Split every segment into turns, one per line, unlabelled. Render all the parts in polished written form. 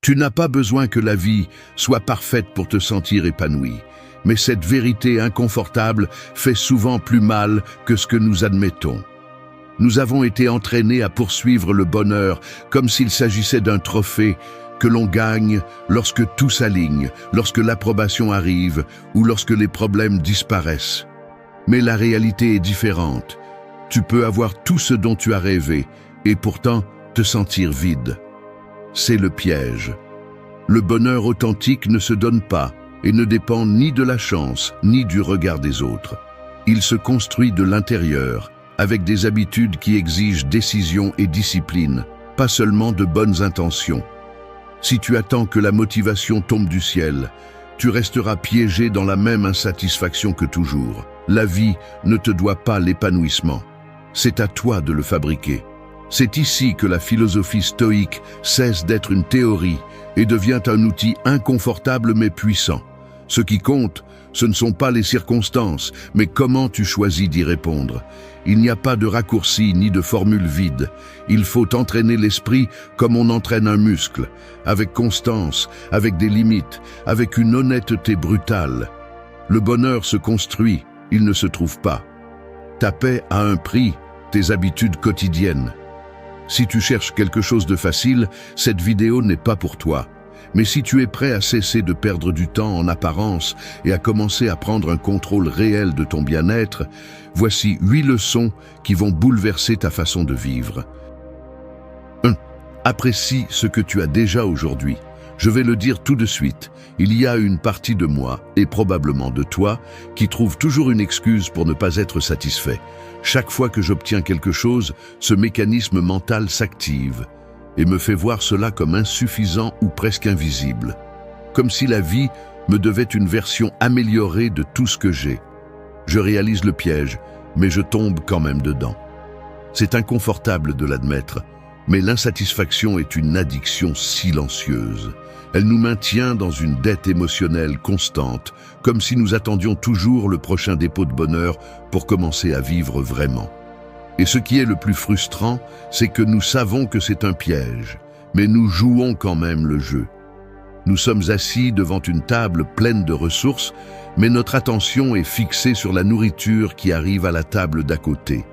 Tu n'as pas besoin que la vie soit parfaite pour te sentir épanoui, mais cette vérité inconfortable fait souvent plus mal que ce que nous admettons. Nous avons été entraînés à poursuivre le bonheur comme s'il s'agissait d'un trophée que l'on gagne lorsque tout s'aligne, lorsque l'approbation arrive ou lorsque les problèmes disparaissent. Mais la réalité est différente. Tu peux avoir tout ce dont tu as rêvé et pourtant te sentir vide. C'est le piège. Le bonheur authentique ne se donne pas et ne dépend ni de la chance ni du regard des autres. Il se construit de l'intérieur, avec des habitudes qui exigent décision et discipline, pas seulement de bonnes intentions. Si tu attends que la motivation tombe du ciel, tu resteras piégé dans la même insatisfaction que toujours. La vie ne te doit pas l'épanouissement. C'est à toi de le fabriquer. C'est ici que la philosophie stoïque cesse d'être une théorie et devient un outil inconfortable mais puissant. Ce qui compte, ce ne sont pas les circonstances, mais comment tu choisis d'y répondre. Il n'y a pas de raccourci ni de formule vide. Il faut entraîner l'esprit comme on entraîne un muscle, avec constance, avec des limites, avec une honnêteté brutale. Le bonheur se construit, il ne se trouve pas. Ta paix a un prix, tes habitudes quotidiennes. Si tu cherches quelque chose de facile, cette vidéo n'est pas pour toi. Mais si tu es prêt à cesser de perdre du temps en apparence et à commencer à prendre un contrôle réel de ton bien-être, voici 8 leçons qui vont bouleverser ta façon de vivre. 1. Apprécie ce que tu as déjà aujourd'hui. Je vais le dire tout de suite, il y a une partie de moi, et probablement de toi, qui trouve toujours une excuse pour ne pas être satisfait. Chaque fois que j'obtiens quelque chose, ce mécanisme mental s'active et me fait voir cela comme insuffisant ou presque invisible. Comme si la vie me devait une version améliorée de tout ce que j'ai. Je réalise le piège, mais je tombe quand même dedans. C'est inconfortable de l'admettre, mais l'insatisfaction est une addiction silencieuse. Elle nous maintient dans une dette émotionnelle constante, comme si nous attendions toujours le prochain dépôt de bonheur pour commencer à vivre vraiment. Et ce qui est le plus frustrant, c'est que nous savons que c'est un piège, mais nous jouons quand même le jeu. Nous sommes assis devant une table pleine de ressources, mais notre attention est fixée sur la nourriture qui arrive à la table d'à côté.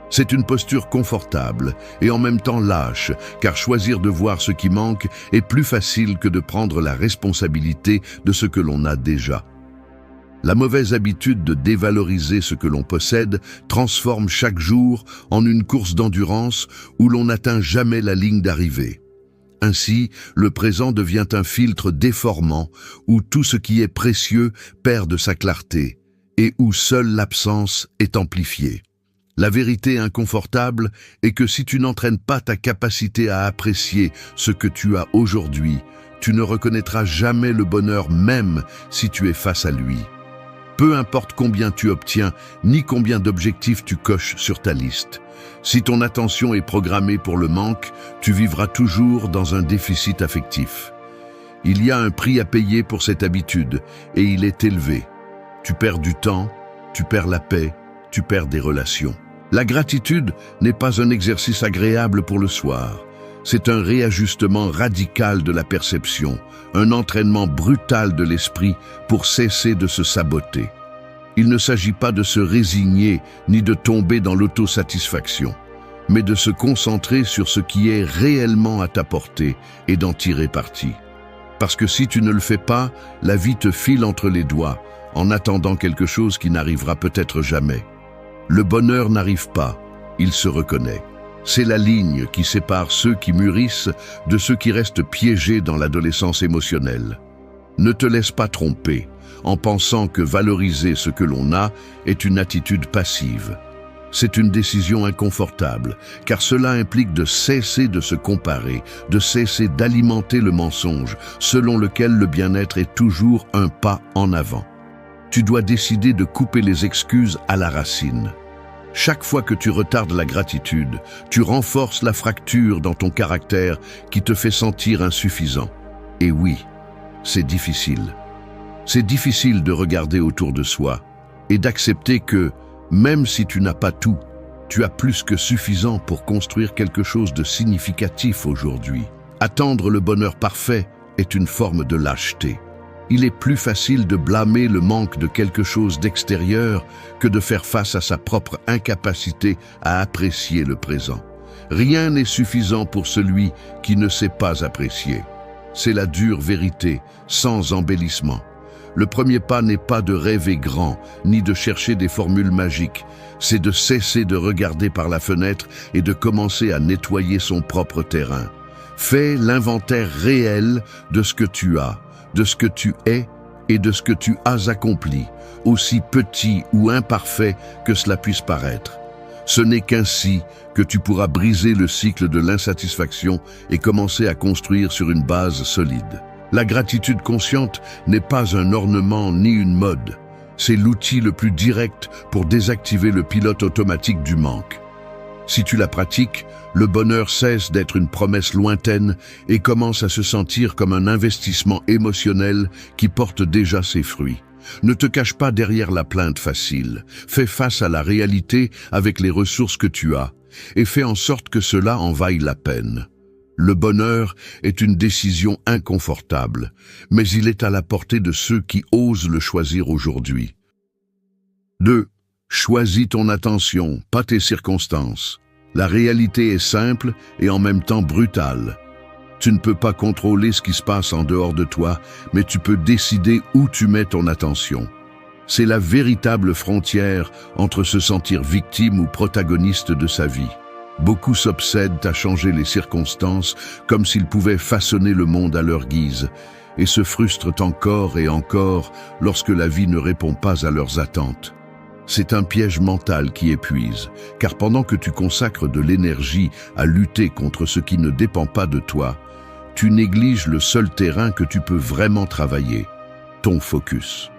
C'est une posture confortable et en même temps lâche, car choisir de voir ce qui manque est plus facile que de prendre la responsabilité de ce que l'on a déjà. La mauvaise habitude de dévaloriser ce que l'on possède transforme chaque jour en une course d'endurance où l'on n'atteint jamais la ligne d'arrivée. Ainsi, le présent devient un filtre déformant où tout ce qui est précieux perd de sa clarté et où seule l'absence est amplifiée. La vérité inconfortable est que si tu n'entraînes pas ta capacité à apprécier ce que tu as aujourd'hui, tu ne reconnaîtras jamais le bonheur même si tu es face à lui. Peu importe combien tu obtiens, ni combien d'objectifs tu coches sur ta liste. Si ton attention est programmée pour le manque, tu vivras toujours dans un déficit affectif. Il y a un prix à payer pour cette habitude, et il est élevé. Tu perds du temps, tu perds la paix, tu perds des relations. La gratitude n'est pas un exercice agréable pour le soir. C'est un réajustement radical de la perception, un entraînement brutal de l'esprit pour cesser de se saboter. Il ne s'agit pas de se résigner ni de tomber dans l'autosatisfaction, mais de se concentrer sur ce qui est réellement à ta portée et d'en tirer parti. Parce que si tu ne le fais pas, la vie te file entre les doigts en attendant quelque chose qui n'arrivera peut-être jamais. Le bonheur n'arrive pas, il se reconnaît. C'est la ligne qui sépare ceux qui mûrissent de ceux qui restent piégés dans l'adolescence émotionnelle. Ne te laisse pas tromper en pensant que valoriser ce que l'on a est une attitude passive. C'est une décision inconfortable, car cela implique de cesser de se comparer, de cesser d'alimenter le mensonge, selon lequel le bien-être est toujours un pas en avant. Tu dois décider de couper les excuses à la racine. Chaque fois que tu retardes la gratitude, tu renforces la fracture dans ton caractère qui te fait sentir insuffisant. Et oui, c'est difficile. C'est difficile de regarder autour de soi et d'accepter que, même si tu n'as pas tout, tu as plus que suffisant pour construire quelque chose de significatif aujourd'hui. Attendre le bonheur parfait est une forme de lâcheté. Il est plus facile de blâmer le manque de quelque chose d'extérieur que de faire face à sa propre incapacité à apprécier le présent. Rien n'est suffisant pour celui qui ne sait pas apprécier. C'est la dure vérité, sans embellissement. Le premier pas n'est pas de rêver grand, ni de chercher des formules magiques. C'est de cesser de regarder par la fenêtre et de commencer à nettoyer son propre terrain. Fais l'inventaire réel de ce que tu as, de ce que tu es et de ce que tu as accompli, aussi petit ou imparfait que cela puisse paraître. Ce n'est qu'ainsi que tu pourras briser le cycle de l'insatisfaction et commencer à construire sur une base solide. La gratitude consciente n'est pas un ornement ni une mode. C'est l'outil le plus direct pour désactiver le pilote automatique du manque. Si tu la pratiques, le bonheur cesse d'être une promesse lointaine et commence à se sentir comme un investissement émotionnel qui porte déjà ses fruits. Ne te cache pas derrière la plainte facile. Fais face à la réalité avec les ressources que tu as et fais en sorte que cela en vaille la peine. Le bonheur est une décision inconfortable, mais il est à la portée de ceux qui osent le choisir aujourd'hui. 2. Choisis ton attention, pas tes circonstances. La réalité est simple et en même temps brutale. Tu ne peux pas contrôler ce qui se passe en dehors de toi, mais tu peux décider où tu mets ton attention. C'est la véritable frontière entre se sentir victime ou protagoniste de sa vie. Beaucoup s'obsèdent à changer les circonstances comme s'ils pouvaient façonner le monde à leur guise, et se frustrent encore et encore lorsque la vie ne répond pas à leurs attentes. C'est un piège mental qui épuise, car pendant que tu consacres de l'énergie à lutter contre ce qui ne dépend pas de toi, tu négliges le seul terrain que tu peux vraiment travailler, ton focus.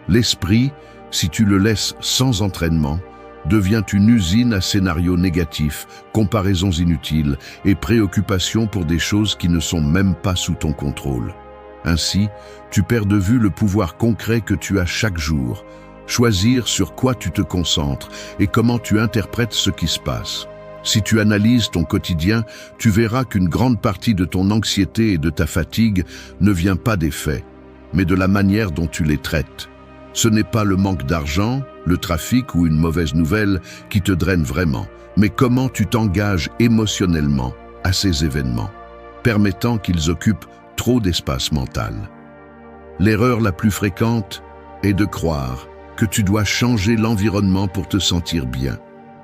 L'esprit, si tu le laisses sans entraînement, devient une usine à scénarios négatifs, comparaisons inutiles et préoccupations pour des choses qui ne sont même pas sous ton contrôle. Ainsi, tu perds de vue le pouvoir concret que tu as chaque jour, choisir sur quoi tu te concentres et comment tu interprètes ce qui se passe. Si tu analyses ton quotidien, tu verras qu'une grande partie de ton anxiété et de ta fatigue ne vient pas des faits, mais de la manière dont tu les traites. Ce n'est pas le manque d'argent, le trafic ou une mauvaise nouvelle qui te draine vraiment, mais comment tu t'engages émotionnellement à ces événements, permettant qu'ils occupent trop d'espace mental. L'erreur la plus fréquente est de croire que tu dois changer l'environnement pour te sentir bien.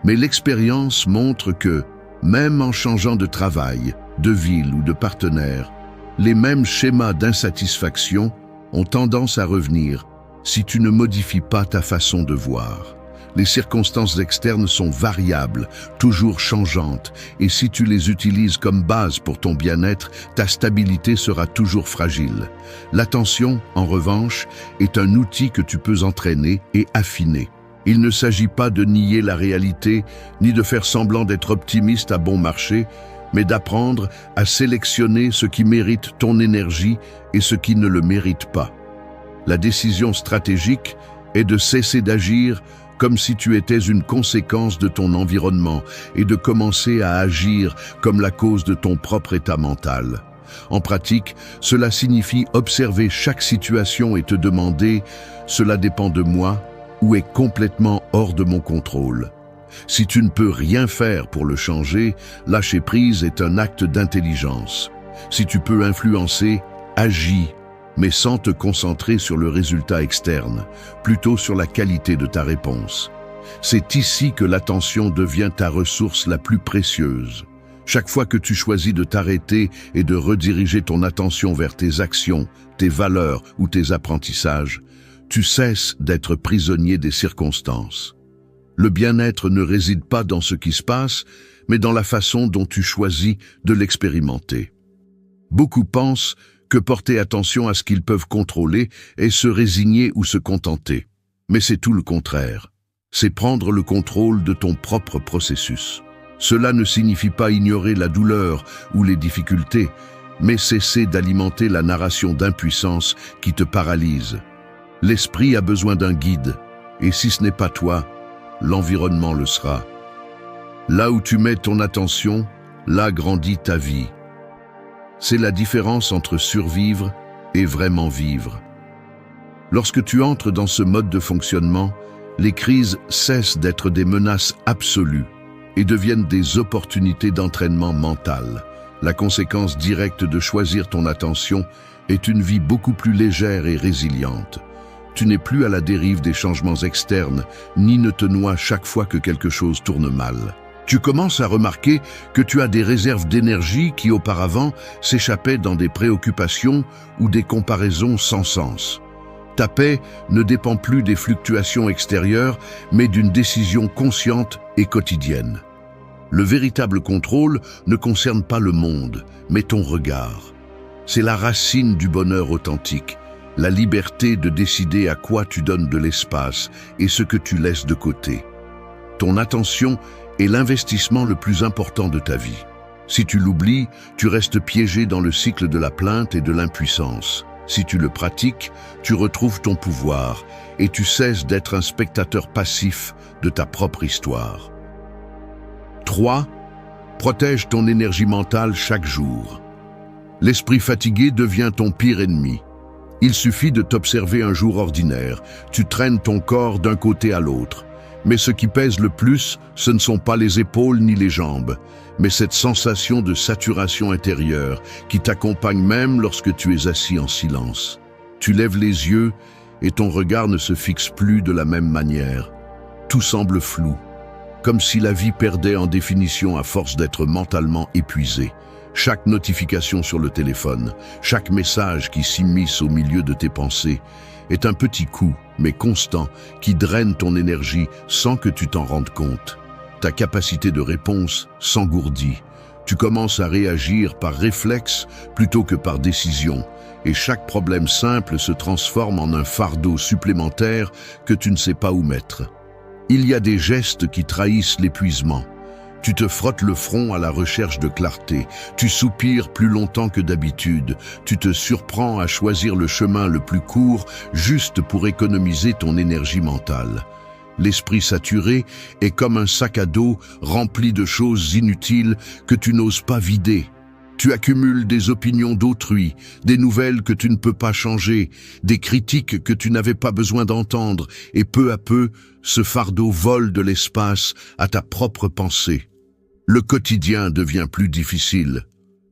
Mais l'expérience montre que, même en changeant de travail, de ville ou de partenaire, les mêmes schémas d'insatisfaction ont tendance à revenir si tu ne modifies pas ta façon de voir. Les circonstances externes sont variables, toujours changeantes, et si tu les utilises comme base pour ton bien-être, ta stabilité sera toujours fragile. L'attention, en revanche, est un outil que tu peux entraîner et affiner. Il ne s'agit pas de nier la réalité, ni de faire semblant d'être optimiste à bon marché, mais d'apprendre à sélectionner ce qui mérite ton énergie et ce qui ne le mérite pas. La décision stratégique est de cesser d'agir comme si tu étais une conséquence de ton environnement et de commencer à agir comme la cause de ton propre état mental. En pratique, cela signifie observer chaque situation et te demander « cela dépend de moi » ou est complètement hors de mon contrôle. Si tu ne peux rien faire pour le changer, lâcher prise est un acte d'intelligence. Si tu peux influencer, agis, mais sans te concentrer sur le résultat externe, plutôt sur la qualité de ta réponse. C'est ici que l'attention devient ta ressource la plus précieuse. Chaque fois que tu choisis de t'arrêter et de rediriger ton attention vers tes actions, tes valeurs ou tes apprentissages, tu cesses d'être prisonnier des circonstances. Le bien-être ne réside pas dans ce qui se passe, mais dans la façon dont tu choisis de l'expérimenter. Beaucoup pensent que porter attention à ce qu'ils peuvent contrôler est se résigner ou se contenter. Mais c'est tout le contraire. C'est prendre le contrôle de ton propre processus. Cela ne signifie pas ignorer la douleur ou les difficultés, mais cesser d'alimenter la narration d'impuissance qui te paralyse. L'esprit a besoin d'un guide, et si ce n'est pas toi, l'environnement le sera. Là où tu mets ton attention, là grandit ta vie. C'est la différence entre survivre et vraiment vivre. Lorsque tu entres dans ce mode de fonctionnement, les crises cessent d'être des menaces absolues et deviennent des opportunités d'entraînement mental. La conséquence directe de choisir ton attention est une vie beaucoup plus légère et résiliente. Tu n'es plus à la dérive des changements externes, ni ne te noies chaque fois que quelque chose tourne mal. Tu commences à remarquer que tu as des réserves d'énergie qui auparavant s'échappaient dans des préoccupations ou des comparaisons sans sens. Ta paix ne dépend plus des fluctuations extérieures, mais d'une décision consciente et quotidienne. Le véritable contrôle ne concerne pas le monde, mais ton regard. C'est la racine du bonheur authentique, la liberté de décider à quoi tu donnes de l'espace et ce que tu laisses de côté. Ton attention est l'investissement le plus important de ta vie. Si tu l'oublies, tu restes piégé dans le cycle de la plainte et de l'impuissance. Si tu le pratiques, tu retrouves ton pouvoir et tu cesses d'être un spectateur passif de ta propre histoire. 3. Protège ton énergie mentale chaque jour. L'esprit fatigué devient ton pire ennemi. Il suffit de t'observer un jour ordinaire. Tu traînes ton corps d'un côté à l'autre. Mais ce qui pèse le plus, ce ne sont pas les épaules ni les jambes, mais cette sensation de saturation intérieure qui t'accompagne même lorsque tu es assis en silence. Tu lèves les yeux et ton regard ne se fixe plus de la même manière. Tout semble flou, comme si la vie perdait en définition à force d'être mentalement épuisée. Chaque notification sur le téléphone, chaque message qui s'immisce au milieu de tes pensées est un petit coup, mais constant, qui draine ton énergie sans que tu t'en rendes compte. Ta capacité de réponse s'engourdit. Tu commences à réagir par réflexe plutôt que par décision, et chaque problème simple se transforme en un fardeau supplémentaire que tu ne sais pas où mettre. Il y a des gestes qui trahissent l'épuisement. Tu te frottes le front à la recherche de clarté, tu soupires plus longtemps que d'habitude, tu te surprends à choisir le chemin le plus court juste pour économiser ton énergie mentale. L'esprit saturé est comme un sac à dos rempli de choses inutiles que tu n'oses pas vider. Tu accumules des opinions d'autrui, des nouvelles que tu ne peux pas changer, des critiques que tu n'avais pas besoin d'entendre, et peu à peu, ce fardeau vole de l'espace à ta propre pensée. Le quotidien devient plus difficile.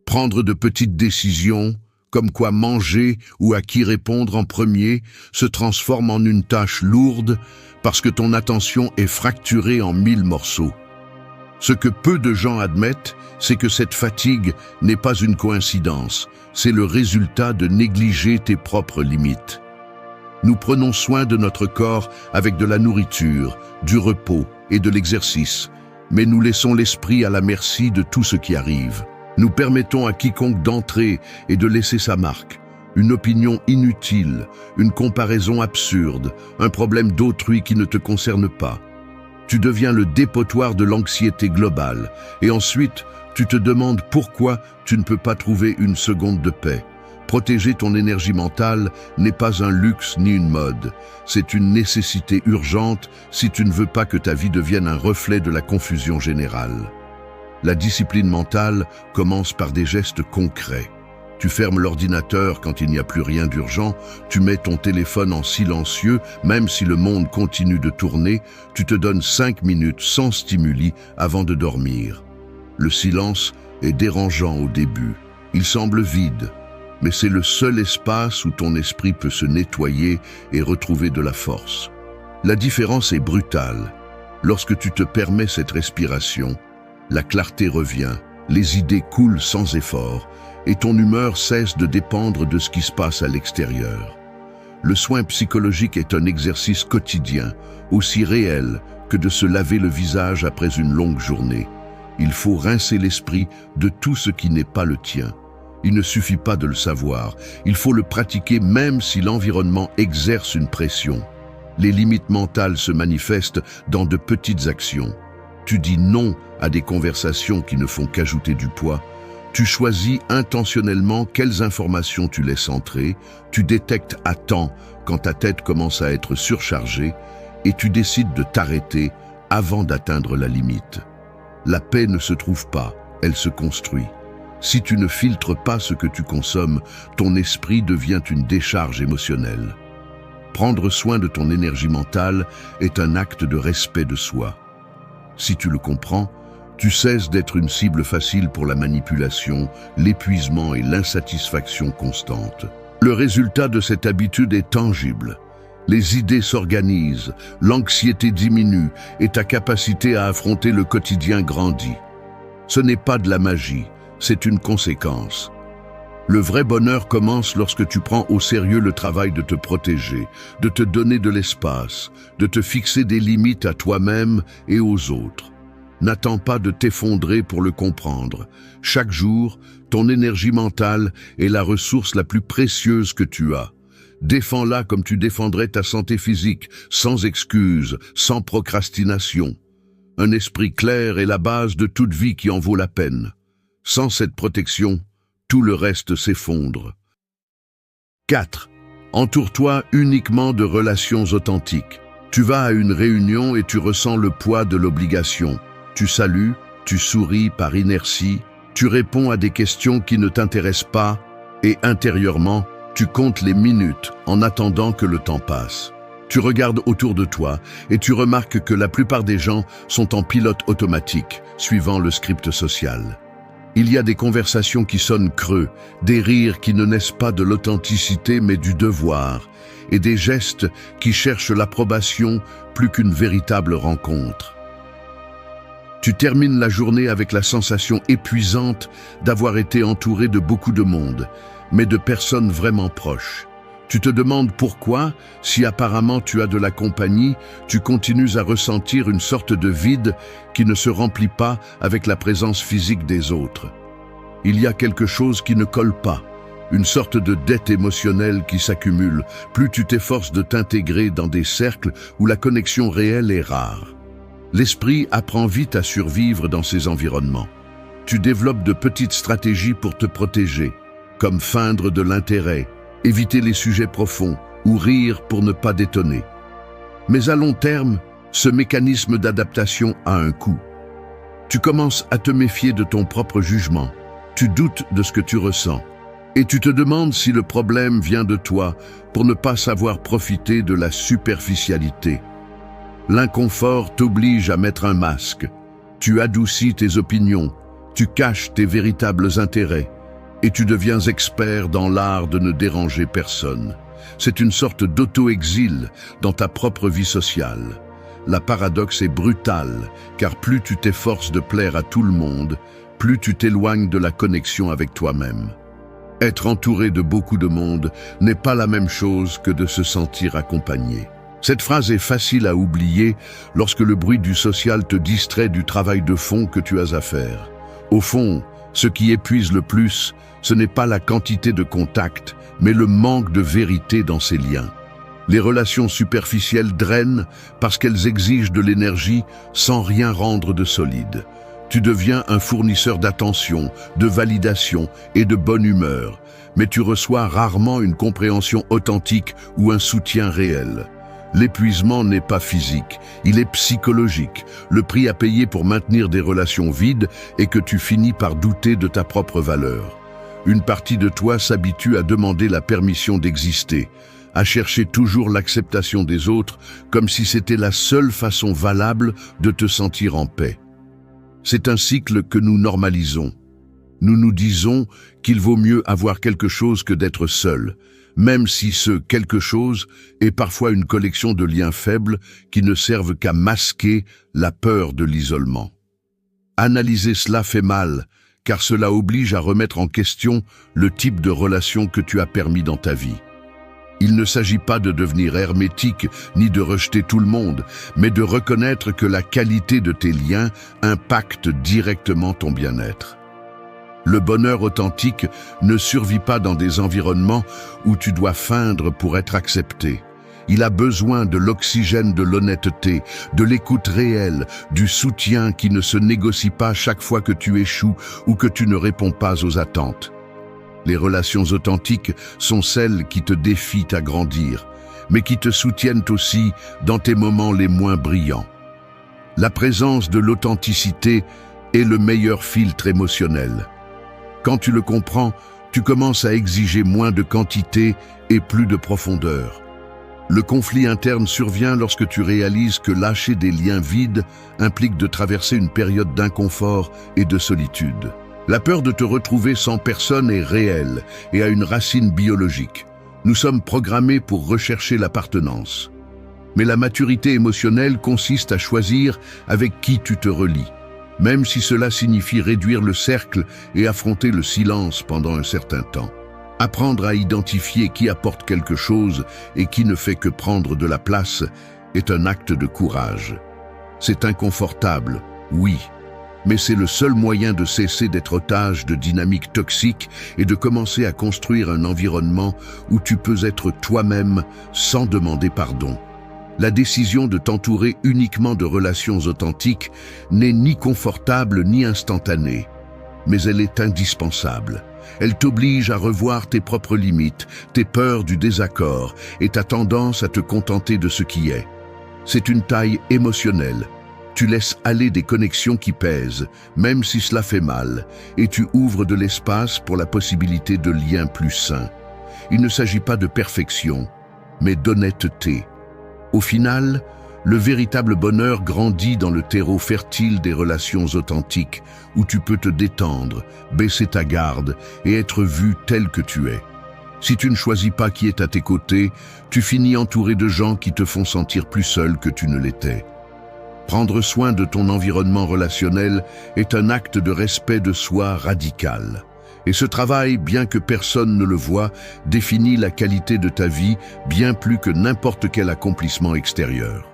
Prendre de petites décisions, comme quoi manger ou à qui répondre en premier, se transforme en une tâche lourde parce que ton attention est fracturée en 1000 morceaux. Ce que peu de gens admettent, c'est que cette fatigue n'est pas une coïncidence, c'est le résultat de négliger tes propres limites. Nous prenons soin de notre corps avec de la nourriture, du repos et de l'exercice, mais nous laissons l'esprit à la merci de tout ce qui arrive. Nous permettons à quiconque d'entrer et de laisser sa marque. Une opinion inutile, une comparaison absurde, un problème d'autrui qui ne te concerne pas. Tu deviens le dépotoir de l'anxiété globale et ensuite tu te demandes pourquoi tu ne peux pas trouver une seconde de paix. Protéger ton énergie mentale n'est pas un luxe ni une mode, c'est une nécessité urgente si tu ne veux pas que ta vie devienne un reflet de la confusion générale. La discipline mentale commence par des gestes concrets. Tu fermes l'ordinateur quand il n'y a plus rien d'urgent, tu mets ton téléphone en silencieux, même si le monde continue de tourner, tu te donnes 5 minutes sans stimuli avant de dormir. Le silence est dérangeant au début, il semble vide, mais c'est le seul espace où ton esprit peut se nettoyer et retrouver de la force. La différence est brutale. Lorsque tu te permets cette respiration, la clarté revient, les idées coulent sans effort, et ton humeur cesse de dépendre de ce qui se passe à l'extérieur. Le soin psychologique est un exercice quotidien, aussi réel que de se laver le visage après une longue journée. Il faut rincer l'esprit de tout ce qui n'est pas le tien. Il ne suffit pas de le savoir, il faut le pratiquer même si l'environnement exerce une pression. Les limites mentales se manifestent dans de petites actions. Tu dis non à des conversations qui ne font qu'ajouter du poids. Tu choisis intentionnellement quelles informations tu laisses entrer, tu détectes à temps quand ta tête commence à être surchargée et tu décides de t'arrêter avant d'atteindre la limite. La paix ne se trouve pas, elle se construit. Si tu ne filtres pas ce que tu consommes, ton esprit devient une décharge émotionnelle. Prendre soin de ton énergie mentale est un acte de respect de soi. Si tu le comprends, tu cesses d'être une cible facile pour la manipulation, l'épuisement et l'insatisfaction constante. Le résultat de cette habitude est tangible. Les idées s'organisent, l'anxiété diminue et ta capacité à affronter le quotidien grandit. Ce n'est pas de la magie, c'est une conséquence. Le vrai bonheur commence lorsque tu prends au sérieux le travail de te protéger, de te donner de l'espace, de te fixer des limites à toi-même et aux autres. N'attends pas de t'effondrer pour le comprendre. Chaque jour, ton énergie mentale est la ressource la plus précieuse que tu as. Défends-la comme tu défendrais ta santé physique, sans excuse, sans procrastination. Un esprit clair est la base de toute vie qui en vaut la peine. Sans cette protection, tout le reste s'effondre. 4. Entoure-toi uniquement de relations authentiques. Tu vas à une réunion et tu ressens le poids de l'obligation. Tu salues, tu souris par inertie, tu réponds à des questions qui ne t'intéressent pas et intérieurement, tu comptes les minutes en attendant que le temps passe. Tu regardes autour de toi et tu remarques que la plupart des gens sont en pilote automatique, suivant le script social. Il y a des conversations qui sonnent creux, des rires qui ne naissent pas de l'authenticité mais du devoir, et des gestes qui cherchent l'approbation plus qu'une véritable rencontre. Tu termines la journée avec la sensation épuisante d'avoir été entouré de beaucoup de monde, mais de personnes vraiment proches. Tu te demandes pourquoi, si apparemment tu as de la compagnie, tu continues à ressentir une sorte de vide qui ne se remplit pas avec la présence physique des autres. Il y a quelque chose qui ne colle pas, une sorte de dette émotionnelle qui s'accumule, plus tu t'efforces de t'intégrer dans des cercles où la connexion réelle est rare. L'esprit apprend vite à survivre dans ces environnements. Tu développes de petites stratégies pour te protéger, comme feindre de l'intérêt, éviter les sujets profonds ou rire pour ne pas détonner. Mais à long terme, ce mécanisme d'adaptation a un coût. Tu commences à te méfier de ton propre jugement, tu doutes de ce que tu ressens, et tu te demandes si le problème vient de toi pour ne pas savoir profiter de la superficialité. L'inconfort t'oblige à mettre un masque. Tu adoucis tes opinions, tu caches tes véritables intérêts, et tu deviens expert dans l'art de ne déranger personne. C'est une sorte d'auto-exil dans ta propre vie sociale. La paradoxe est brutale, car plus tu t'efforces de plaire à tout le monde, plus tu t'éloignes de la connexion avec toi-même. Être entouré de beaucoup de monde n'est pas la même chose que de se sentir accompagné. Cette phrase est facile à oublier lorsque le bruit du social te distrait du travail de fond que tu as à faire. Au fond, ce qui épuise le plus, ce n'est pas la quantité de contacts, mais le manque de vérité dans ces liens. Les relations superficielles drainent parce qu'elles exigent de l'énergie sans rien rendre de solide. Tu deviens un fournisseur d'attention, de validation et de bonne humeur, mais tu reçois rarement une compréhension authentique ou un soutien réel. L'épuisement n'est pas physique, il est psychologique. Le prix à payer pour maintenir des relations vides est que tu finis par douter de ta propre valeur. Une partie de toi s'habitue à demander la permission d'exister, à chercher toujours l'acceptation des autres comme si c'était la seule façon valable de te sentir en paix. C'est un cycle que nous normalisons. Nous nous disons qu'il vaut mieux avoir quelque chose que d'être seul, même si ce quelque chose est parfois une collection de liens faibles qui ne servent qu'à masquer la peur de l'isolement. Analyser cela fait mal, car cela oblige à remettre en question le type de relation que tu as permis dans ta vie. Il ne s'agit pas de devenir hermétique ni de rejeter tout le monde, mais de reconnaître que la qualité de tes liens impacte directement ton bien-être. Le bonheur authentique ne survit pas dans des environnements où tu dois feindre pour être accepté. Il a besoin de l'oxygène de l'honnêteté, de l'écoute réelle, du soutien qui ne se négocie pas chaque fois que tu échoues ou que tu ne réponds pas aux attentes. Les relations authentiques sont celles qui te défient à grandir, mais qui te soutiennent aussi dans tes moments les moins brillants. La présence de l'authenticité est le meilleur filtre émotionnel. Quand tu le comprends, tu commences à exiger moins de quantité et plus de profondeur. Le conflit interne survient lorsque tu réalises que lâcher des liens vides implique de traverser une période d'inconfort et de solitude. La peur de te retrouver sans personne est réelle et a une racine biologique. Nous sommes programmés pour rechercher l'appartenance. Mais la maturité émotionnelle consiste à choisir avec qui tu te relies, même si cela signifie réduire le cercle et affronter le silence pendant un certain temps. Apprendre à identifier qui apporte quelque chose et qui ne fait que prendre de la place est un acte de courage. C'est inconfortable, oui, mais c'est le seul moyen de cesser d'être otage de dynamiques toxiques et de commencer à construire un environnement où tu peux être toi-même sans demander pardon. La décision de t'entourer uniquement de relations authentiques n'est ni confortable ni instantanée, mais elle est indispensable. Elle t'oblige à revoir tes propres limites, tes peurs du désaccord et ta tendance à te contenter de ce qui est. C'est une taille émotionnelle. Tu laisses aller des connexions qui pèsent, même si cela fait mal, et tu ouvres de l'espace pour la possibilité de liens plus sains. Il ne s'agit pas de perfection, mais d'honnêteté. Au final, le véritable bonheur grandit dans le terreau fertile des relations authentiques, où tu peux te détendre, baisser ta garde et être vu tel que tu es. Si tu ne choisis pas qui est à tes côtés, tu finis entouré de gens qui te font sentir plus seul que tu ne l'étais. Prendre soin de ton environnement relationnel est un acte de respect de soi radical. Et ce travail, bien que personne ne le voie, définit la qualité de ta vie bien plus que n'importe quel accomplissement extérieur.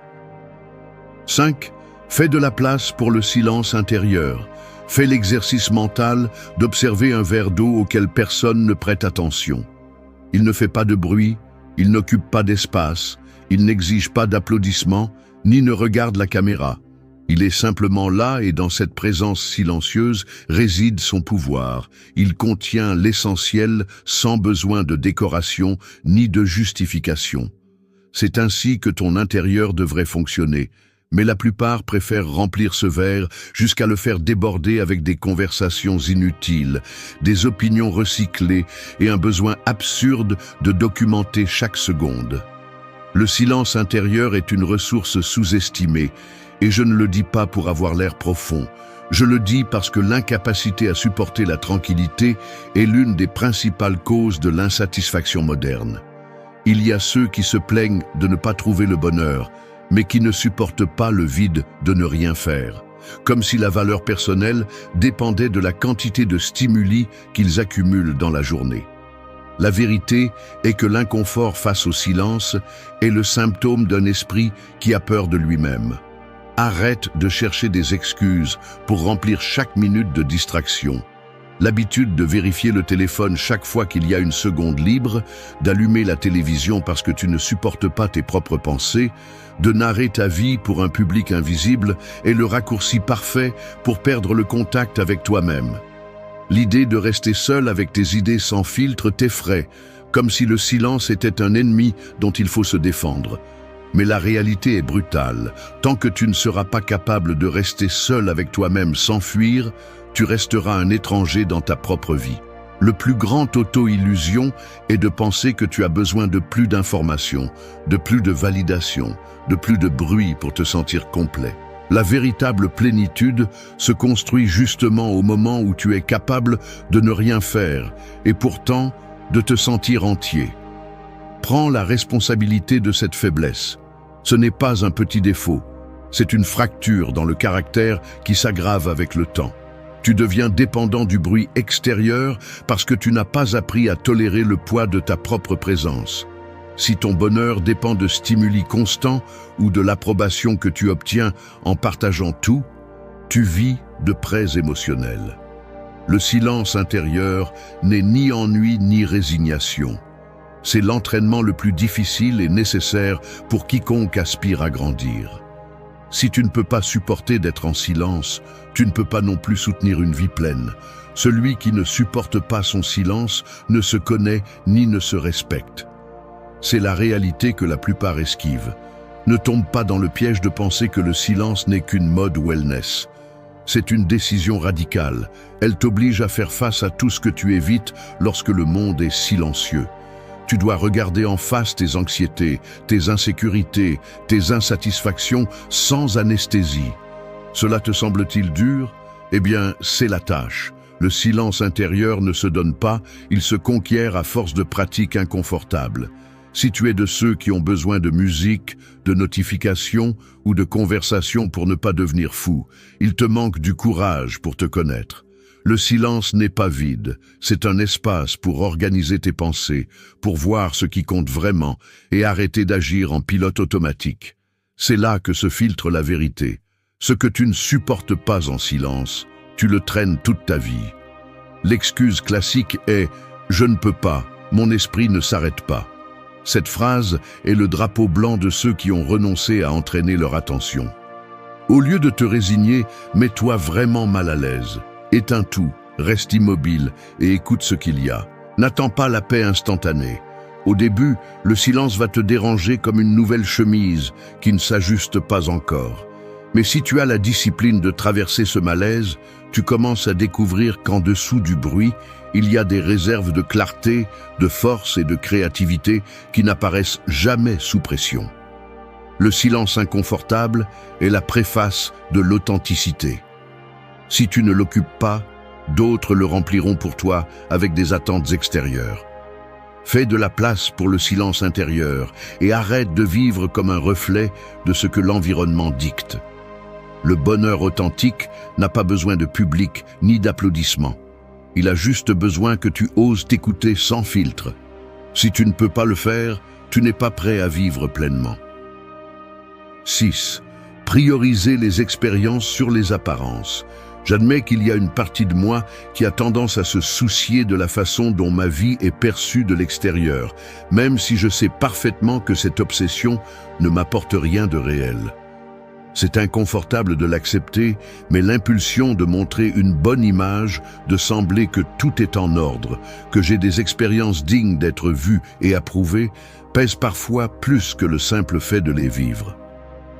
5. Fais de la place pour le silence intérieur. Fais l'exercice mental d'observer un verre d'eau auquel personne ne prête attention. Il ne fait pas de bruit, il n'occupe pas d'espace, il n'exige pas d'applaudissements, ni ne regarde la caméra. Il est simplement là et dans cette présence silencieuse réside son pouvoir. Il contient l'essentiel sans besoin de décoration ni de justification. C'est ainsi que ton intérieur devrait fonctionner. Mais la plupart préfèrent remplir ce verre jusqu'à le faire déborder avec des conversations inutiles, des opinions recyclées et un besoin absurde de documenter chaque seconde. Le silence intérieur est une ressource sous-estimée, et je ne le dis pas pour avoir l'air profond. Je le dis parce que l'incapacité à supporter la tranquillité est l'une des principales causes de l'insatisfaction moderne. Il y a ceux qui se plaignent de ne pas trouver le bonheur, mais qui ne supportent pas le vide de ne rien faire, comme si la valeur personnelle dépendait de la quantité de stimuli qu'ils accumulent dans la journée. La vérité est que l'inconfort face au silence est le symptôme d'un esprit qui a peur de lui-même. Arrête de chercher des excuses pour remplir chaque minute de distraction. L'habitude de vérifier le téléphone chaque fois qu'il y a une seconde libre, d'allumer la télévision parce que tu ne supportes pas tes propres pensées, de narrer ta vie pour un public invisible est le raccourci parfait pour perdre le contact avec toi-même. L'idée de rester seul avec tes idées sans filtre t'effraie, comme si le silence était un ennemi dont il faut se défendre. Mais la réalité est brutale. Tant que tu ne seras pas capable de rester seul avec toi-même sans fuir, tu resteras un étranger dans ta propre vie. Le plus grand auto-illusion est de penser que tu as besoin de plus d'informations, de plus de validation, de plus de bruit pour te sentir complet. La véritable plénitude se construit justement au moment où tu es capable de ne rien faire et pourtant de te sentir entier. Prends la responsabilité de cette faiblesse. Ce n'est pas un petit défaut, c'est une fracture dans le caractère qui s'aggrave avec le temps. Tu deviens dépendant du bruit extérieur parce que tu n'as pas appris à tolérer le poids de ta propre présence. Si ton bonheur dépend de stimuli constants ou de l'approbation que tu obtiens en partageant tout, tu vis de près émotionnels. Le silence intérieur n'est ni ennui ni résignation. C'est l'entraînement le plus difficile et nécessaire pour quiconque aspire à grandir. Si tu ne peux pas supporter d'être en silence, tu ne peux pas non plus soutenir une vie pleine. Celui qui ne supporte pas son silence ne se connaît ni ne se respecte. C'est la réalité que la plupart esquivent. Ne tombe pas dans le piège de penser que le silence n'est qu'une mode wellness. C'est une décision radicale. Elle t'oblige à faire face à tout ce que tu évites lorsque le monde est silencieux. Tu dois regarder en face tes anxiétés, tes insécurités, tes insatisfactions sans anesthésie. Cela te semble-t-il dur? Eh bien, c'est la tâche. Le silence intérieur ne se donne pas, il se conquiert à force de pratiques inconfortables. Si tu es de ceux qui ont besoin de musique, de notifications ou de conversations pour ne pas devenir fou, il te manque du courage pour te connaître. Le silence n'est pas vide, c'est un espace pour organiser tes pensées, pour voir ce qui compte vraiment et arrêter d'agir en pilote automatique. C'est là que se filtre la vérité. Ce que tu ne supportes pas en silence, tu le traînes toute ta vie. L'excuse classique est « je ne peux pas, mon esprit ne s'arrête pas ». Cette phrase est le drapeau blanc de ceux qui ont renoncé à entraîner leur attention. Au lieu de te résigner, mets-toi vraiment mal à l'aise. Éteins tout, reste immobile et écoute ce qu'il y a. N'attends pas la paix instantanée. Au début, le silence va te déranger comme une nouvelle chemise qui ne s'ajuste pas encore. Mais si tu as la discipline de traverser ce malaise, tu commences à découvrir qu'en dessous du bruit, il y a des réserves de clarté, de force et de créativité qui n'apparaissent jamais sous pression. Le silence inconfortable est la préface de l'authenticité. Si tu ne l'occupes pas, d'autres le rempliront pour toi avec des attentes extérieures. Fais de la place pour le silence intérieur et arrête de vivre comme un reflet de ce que l'environnement dicte. Le bonheur authentique n'a pas besoin de public ni d'applaudissements. Il a juste besoin que tu oses t'écouter sans filtre. Si tu ne peux pas le faire, tu n'es pas prêt à vivre pleinement. 6. Prioriser les expériences sur les apparences. J'admets qu'il y a une partie de moi qui a tendance à se soucier de la façon dont ma vie est perçue de l'extérieur, même si je sais parfaitement que cette obsession ne m'apporte rien de réel. C'est inconfortable de l'accepter, mais l'impulsion de montrer une bonne image, de sembler que tout est en ordre, que j'ai des expériences dignes d'être vues et approuvées, pèse parfois plus que le simple fait de les vivre.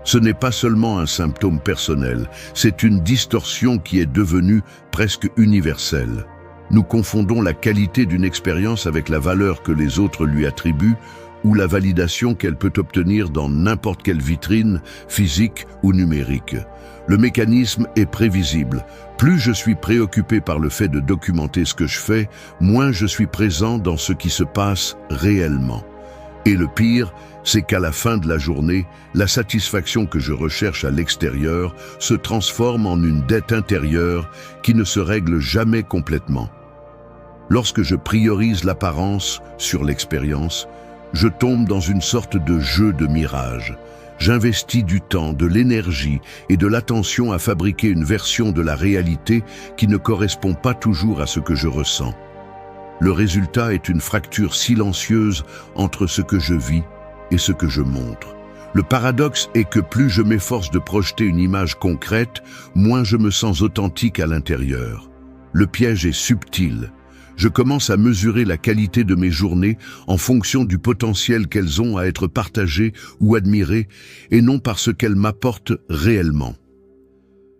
Ce n'est pas seulement un symptôme personnel, c'est une distorsion qui est devenue presque universelle. Nous confondons la qualité d'une expérience avec la valeur que les autres lui attribuent, ou la validation qu'elle peut obtenir dans n'importe quelle vitrine, physique ou numérique. Le mécanisme est prévisible. Plus je suis préoccupé par le fait de documenter ce que je fais, moins je suis présent dans ce qui se passe réellement. Et le pire, c'est qu'à la fin de la journée, la satisfaction que je recherche à l'extérieur se transforme en une dette intérieure qui ne se règle jamais complètement. Lorsque je priorise l'apparence sur l'expérience, je tombe dans une sorte de jeu de mirage. J'investis du temps, de l'énergie et de l'attention à fabriquer une version de la réalité qui ne correspond pas toujours à ce que je ressens. Le résultat est une fracture silencieuse entre ce que je vis et ce que je montre. Le paradoxe est que plus je m'efforce de projeter une image concrète, moins je me sens authentique à l'intérieur. Le piège est subtil. Je commence à mesurer la qualité de mes journées en fonction du potentiel qu'elles ont à être partagées ou admirées, et non par ce qu'elles m'apportent réellement.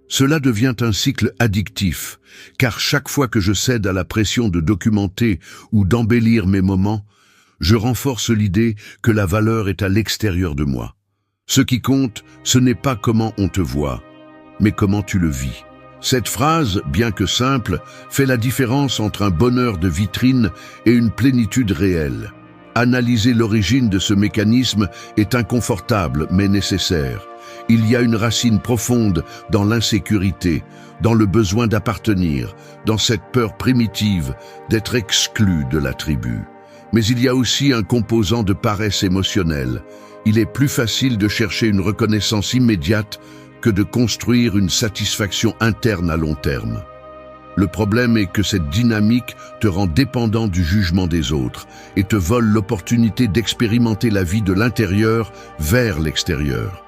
Cela devient un cycle addictif, car chaque fois que je cède à la pression de documenter ou d'embellir mes moments, je renforce l'idée que la valeur est à l'extérieur de moi. Ce qui compte, ce n'est pas comment on te voit, mais comment tu le vis. Cette phrase, bien que simple, fait la différence entre un bonheur de vitrine et une plénitude réelle. Analyser l'origine de ce mécanisme est inconfortable mais nécessaire. Il y a une racine profonde dans l'insécurité, dans le besoin d'appartenir, dans cette peur primitive d'être exclu de la tribu. Mais il y a aussi un composant de paresse émotionnelle. Il est plus facile de chercher une reconnaissance immédiate que de construire une satisfaction interne à long terme. Le problème est que cette dynamique te rend dépendant du jugement des autres et te vole l'opportunité d'expérimenter la vie de l'intérieur vers l'extérieur.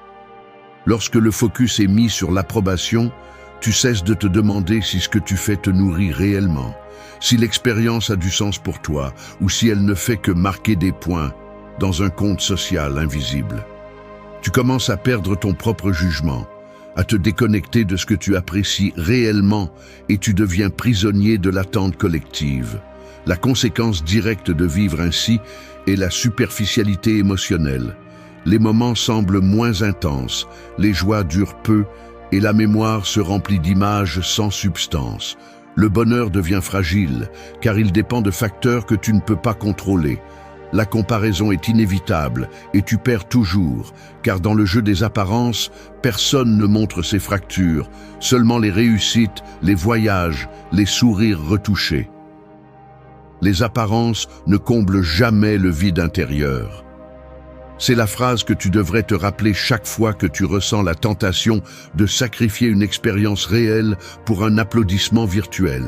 Lorsque le focus est mis sur l'approbation, tu cesses de te demander si ce que tu fais te nourrit réellement, si l'expérience a du sens pour toi ou si elle ne fait que marquer des points dans un compte social invisible. Tu commences à perdre ton propre jugement, à te déconnecter de ce que tu apprécies réellement et tu deviens prisonnier de l'attente collective. La conséquence directe de vivre ainsi est la superficialité émotionnelle. Les moments semblent moins intenses, les joies durent peu et la mémoire se remplit d'images sans substance. Le bonheur devient fragile car il dépend de facteurs que tu ne peux pas contrôler. La comparaison est inévitable et tu perds toujours, car dans le jeu des apparences, personne ne montre ses fractures, seulement les réussites, les voyages, les sourires retouchés. Les apparences ne comblent jamais le vide intérieur. C'est la phrase que tu devrais te rappeler chaque fois que tu ressens la tentation de sacrifier une expérience réelle pour un applaudissement virtuel.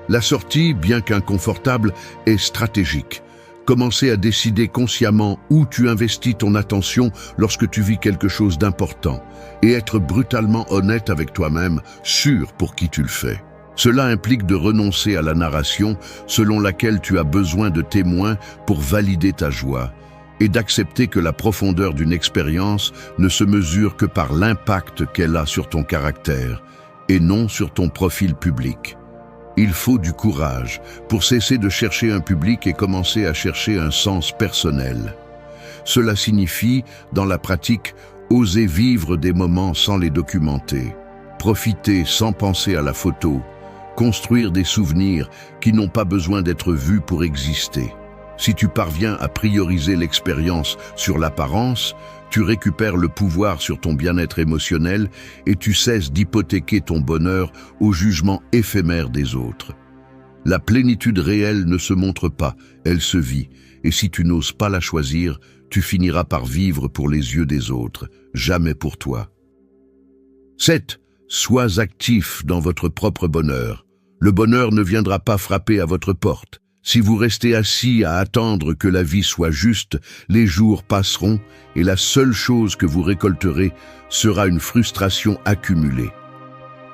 La sortie, bien qu'inconfortable, est stratégique. Commencer à décider consciemment où tu investis ton attention lorsque tu vis quelque chose d'important et être brutalement honnête avec toi-même, sûr pour qui tu le fais. Cela implique de renoncer à la narration selon laquelle tu as besoin de témoins pour valider ta joie et d'accepter que la profondeur d'une expérience ne se mesure que par l'impact qu'elle a sur ton caractère et non sur ton profil public. Il faut du courage pour cesser de chercher un public et commencer à chercher un sens personnel. Cela signifie, dans la pratique, oser vivre des moments sans les documenter, profiter sans penser à la photo, construire des souvenirs qui n'ont pas besoin d'être vus pour exister. Si tu parviens à prioriser l'expérience sur l'apparence, tu récupères le pouvoir sur ton bien-être émotionnel et tu cesses d'hypothéquer ton bonheur au jugement éphémère des autres. La plénitude réelle ne se montre pas, elle se vit, et si tu n'oses pas la choisir, tu finiras par vivre pour les yeux des autres, jamais pour toi. 7. Sois actif dans votre propre bonheur. Le bonheur ne viendra pas frapper à votre porte. Si vous restez assis à attendre que la vie soit juste, les jours passeront et la seule chose que vous récolterez sera une frustration accumulée.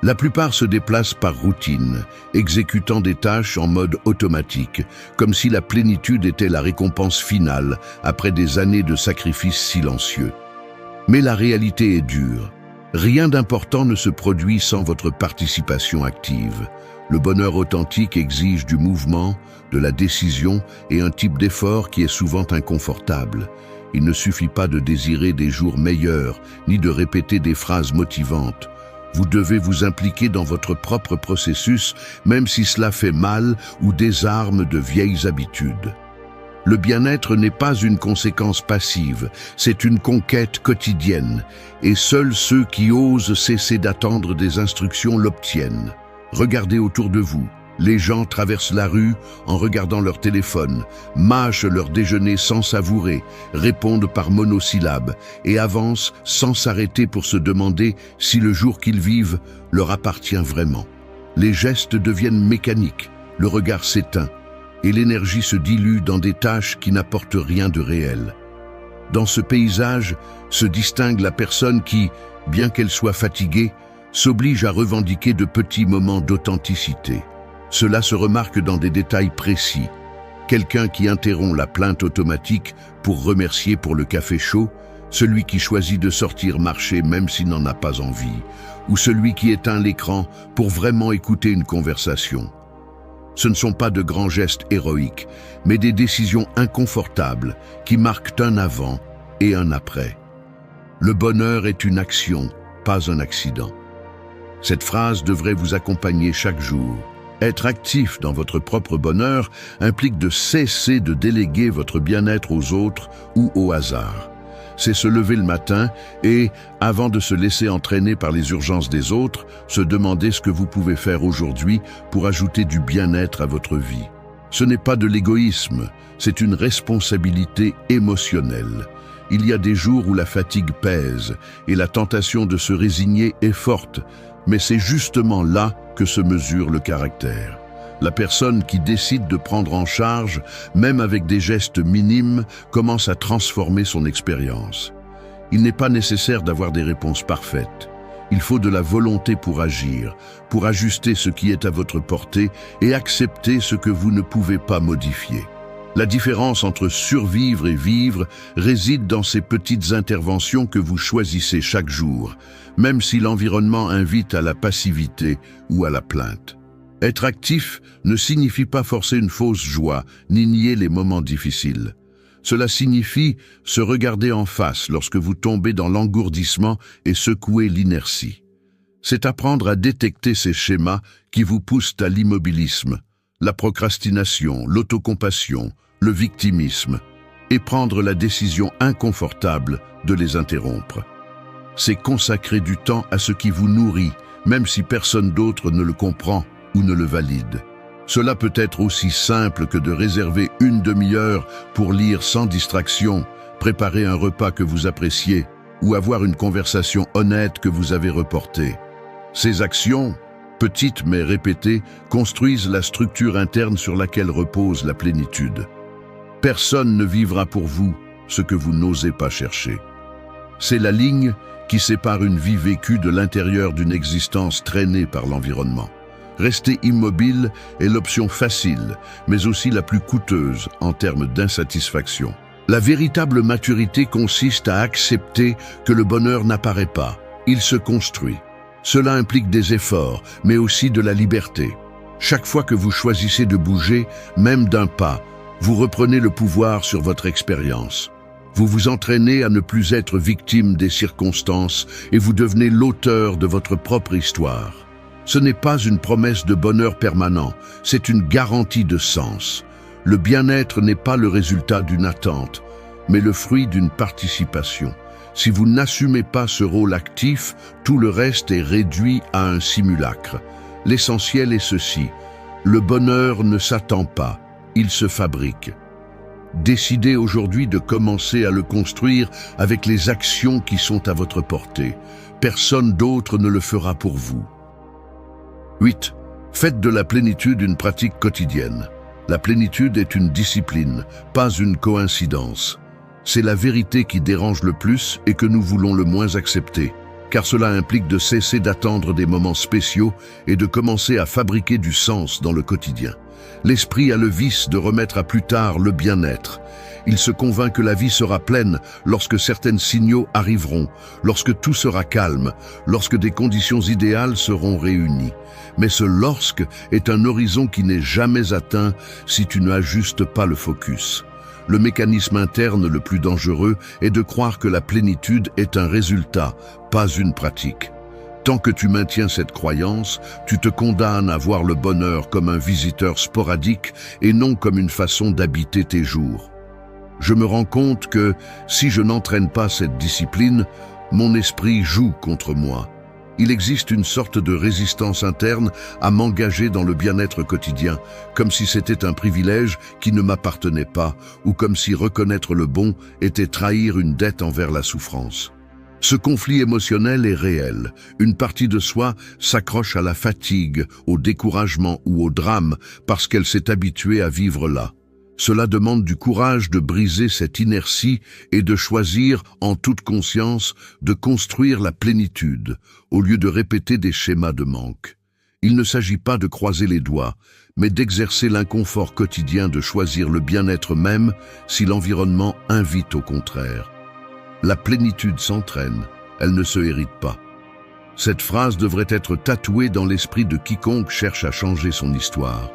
La plupart se déplacent par routine, exécutant des tâches en mode automatique, comme si la plénitude était la récompense finale après des années de sacrifices silencieux. Mais la réalité est dure. Rien d'important ne se produit sans votre participation active. Le bonheur authentique exige du mouvement, de la décision et un type d'effort qui est souvent inconfortable. Il ne suffit pas de désirer des jours meilleurs, ni de répéter des phrases motivantes. Vous devez vous impliquer dans votre propre processus, même si cela fait mal ou désarme de vieilles habitudes. Le bien-être n'est pas une conséquence passive, c'est une conquête quotidienne, et seuls ceux qui osent cesser d'attendre des instructions l'obtiennent. Regardez autour de vous. Les gens traversent la rue en regardant leur téléphone, mâchent leur déjeuner sans savourer, répondent par monosyllabes et avancent sans s'arrêter pour se demander si le jour qu'ils vivent leur appartient vraiment. Les gestes deviennent mécaniques, le regard s'éteint et l'énergie se dilue dans des tâches qui n'apportent rien de réel. Dans ce paysage se distingue la personne qui, bien qu'elle soit fatiguée, s'oblige à revendiquer de petits moments d'authenticité. Cela se remarque dans des détails précis. Quelqu'un qui interrompt la plainte automatique pour remercier pour le café chaud, celui qui choisit de sortir marcher même s'il n'en a pas envie, ou celui qui éteint l'écran pour vraiment écouter une conversation. Ce ne sont pas de grands gestes héroïques, mais des décisions inconfortables qui marquent un avant et un après. Le bonheur est une action, pas un accident. Cette phrase devrait vous accompagner chaque jour. Être actif dans votre propre bonheur implique de cesser de déléguer votre bien-être aux autres ou au hasard. C'est se lever le matin et, avant de se laisser entraîner par les urgences des autres, se demander ce que vous pouvez faire aujourd'hui pour ajouter du bien-être à votre vie. Ce n'est pas de l'égoïsme, c'est une responsabilité émotionnelle. Il y a des jours où la fatigue pèse et la tentation de se résigner est forte, mais c'est justement là que se mesure le caractère. La personne qui décide de prendre en charge, même avec des gestes minimes, commence à transformer son expérience. Il n'est pas nécessaire d'avoir des réponses parfaites. Il faut de la volonté pour agir, pour ajuster ce qui est à votre portée et accepter ce que vous ne pouvez pas modifier. La différence entre survivre et vivre réside dans ces petites interventions que vous choisissez chaque jour, même si l'environnement invite à la passivité ou à la plainte. Être actif ne signifie pas forcer une fausse joie, ni nier les moments difficiles. Cela signifie se regarder en face lorsque vous tombez dans l'engourdissement et secouer l'inertie. C'est apprendre à détecter ces schémas qui vous poussent à l'immobilisme, la procrastination, l'autocompassion, le victimisme, et prendre la décision inconfortable de les interrompre. C'est consacrer du temps à ce qui vous nourrit, même si personne d'autre ne le comprend ou ne le valide. Cela peut être aussi simple que de réserver une demi-heure pour lire sans distraction, préparer un repas que vous appréciez ou avoir une conversation honnête que vous avez reportée. Ces actions, petites mais répétées, construisent la structure interne sur laquelle repose la plénitude. Personne ne vivra pour vous ce que vous n'osez pas chercher. C'est la ligne qui sépare une vie vécue de l'intérieur d'une existence traînée par l'environnement. Rester immobile est l'option facile, mais aussi la plus coûteuse en termes d'insatisfaction. La véritable maturité consiste à accepter que le bonheur n'apparaît pas, il se construit. Cela implique des efforts, mais aussi de la liberté. Chaque fois que vous choisissez de bouger, même d'un pas, vous reprenez le pouvoir sur votre expérience. Vous vous entraînez à ne plus être victime des circonstances et vous devenez l'auteur de votre propre histoire. Ce n'est pas une promesse de bonheur permanent, c'est une garantie de sens. Le bien-être n'est pas le résultat d'une attente, mais le fruit d'une participation. Si vous n'assumez pas ce rôle actif, tout le reste est réduit à un simulacre. L'essentiel est ceci: le bonheur ne s'attend pas, il se fabrique. Décidez aujourd'hui de commencer à le construire avec les actions qui sont à votre portée. Personne d'autre ne le fera pour vous. 8. Faites de la plénitude une pratique quotidienne. La plénitude est une discipline, pas une coïncidence. C'est la vérité qui dérange le plus et que nous voulons le moins accepter, car cela implique de cesser d'attendre des moments spéciaux et de commencer à fabriquer du sens dans le quotidien. L'esprit a le vice de remettre à plus tard le bien-être. Il se convainc que la vie sera pleine lorsque certains signaux arriveront, lorsque tout sera calme, lorsque des conditions idéales seront réunies. Mais ce « lorsque » est un horizon qui n'est jamais atteint si tu n'ajustes pas le focus. Le mécanisme interne le plus dangereux est de croire que la plénitude est un résultat, pas une pratique. Tant que tu maintiens cette croyance, tu te condamnes à voir le bonheur comme un visiteur sporadique et non comme une façon d'habiter tes jours. Je me rends compte que, si je n'entraîne pas cette discipline, mon esprit joue contre moi. Il existe une sorte de résistance interne à m'engager dans le bien-être quotidien, comme si c'était un privilège qui ne m'appartenait pas, ou comme si reconnaître le bon était trahir une dette envers la souffrance. Ce conflit émotionnel est réel. Une partie de soi s'accroche à la fatigue, au découragement ou au drame parce qu'elle s'est habituée à vivre là. Cela demande du courage de briser cette inertie et de choisir, en toute conscience, de construire la plénitude, au lieu de répéter des schémas de manque. Il ne s'agit pas de croiser les doigts, mais d'exercer l'inconfort quotidien de choisir le bien-être même si l'environnement invite au contraire. La plénitude s'entraîne, elle ne se hérite pas. Cette phrase devrait être tatouée dans l'esprit de quiconque cherche à changer son histoire.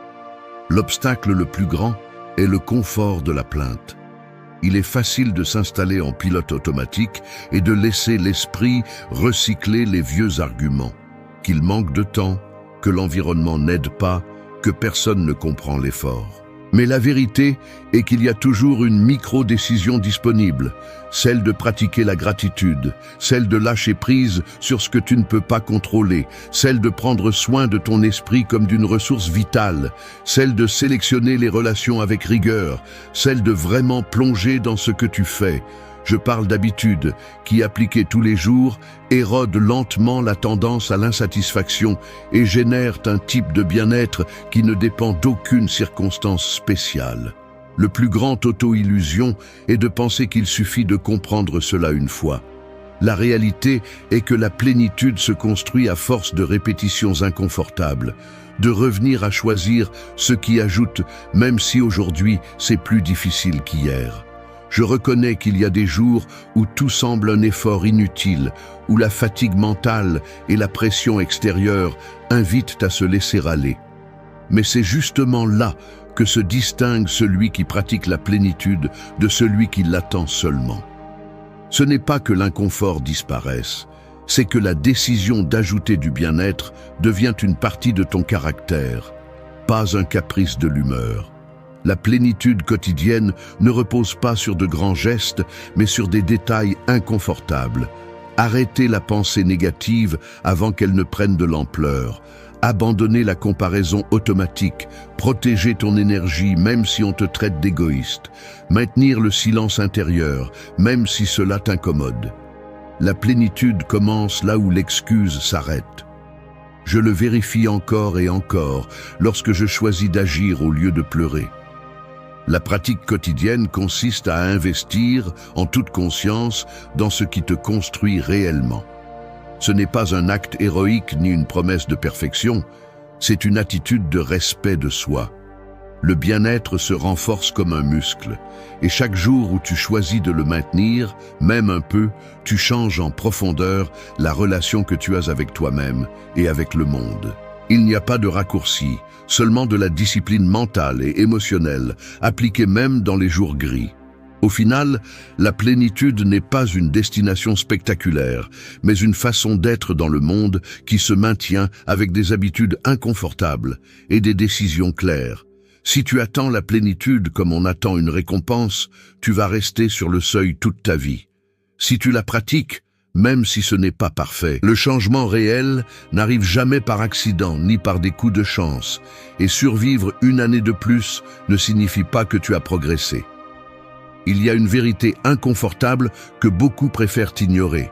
L'obstacle le plus grand est le confort de la plainte. Il est facile de s'installer en pilote automatique et de laisser l'esprit recycler les vieux arguments. Qu'il manque de temps, que l'environnement n'aide pas, que personne ne comprend l'effort. Mais la vérité est qu'il y a toujours une micro-décision disponible, celle de pratiquer la gratitude, celle de lâcher prise sur ce que tu ne peux pas contrôler, celle de prendre soin de ton esprit comme d'une ressource vitale, celle de sélectionner les relations avec rigueur, celle de vraiment plonger dans ce que tu fais. Je parle d'habitudes qui, appliquées tous les jours, érodent lentement la tendance à l'insatisfaction et génèrent un type de bien-être qui ne dépend d'aucune circonstance spéciale. Le plus grand auto-illusion est de penser qu'il suffit de comprendre cela une fois. La réalité est que la plénitude se construit à force de répétitions inconfortables. de revenir à choisir ce qui ajoute, même si aujourd'hui c'est plus difficile qu'hier. Je reconnais qu'il y a des jours où tout semble un effort inutile, où la fatigue mentale et la pression extérieure invitent à se laisser aller. Mais c'est justement là que se distingue celui qui pratique la plénitude de celui qui l'attend seulement. Ce n'est pas que l'inconfort disparaisse, c'est que la décision d'ajouter du bien-être devient une partie de ton caractère, pas un caprice de l'humeur. La plénitude quotidienne ne repose pas sur de grands gestes, mais sur des détails inconfortables. Arrêter la pensée négative avant qu'elle ne prenne de l'ampleur. Abandonner la comparaison automatique, protéger ton énergie même si on te traite d'égoïste, maintenir le silence intérieur même si cela t'incommode. La plénitude commence là où l'excuse s'arrête. Je le vérifie encore et encore lorsque je choisis d'agir au lieu de pleurer. La pratique quotidienne consiste à investir en toute conscience dans ce qui te construit réellement. Ce n'est pas un acte héroïque ni une promesse de perfection, c'est une attitude de respect de soi. Le bien-être se renforce comme un muscle, et chaque jour où tu choisis de le maintenir, même un peu, tu changes en profondeur la relation que tu as avec toi-même et avec le monde. Il n'y a pas de raccourci, seulement de la discipline mentale et émotionnelle, appliquée même dans les jours gris. Au final, la plénitude n'est pas une destination spectaculaire, mais une façon d'être dans le monde qui se maintient avec des habitudes inconfortables et des décisions claires. Si tu attends la plénitude comme on attend une récompense, tu vas rester sur le seuil toute ta vie. Si tu la pratiques, même si ce n'est pas parfait, le changement réel n'arrive jamais par accident ni par des coups de chance, et survivre une année de plus ne signifie pas que tu as progressé. Il y a une vérité inconfortable que beaucoup préfèrent ignorer.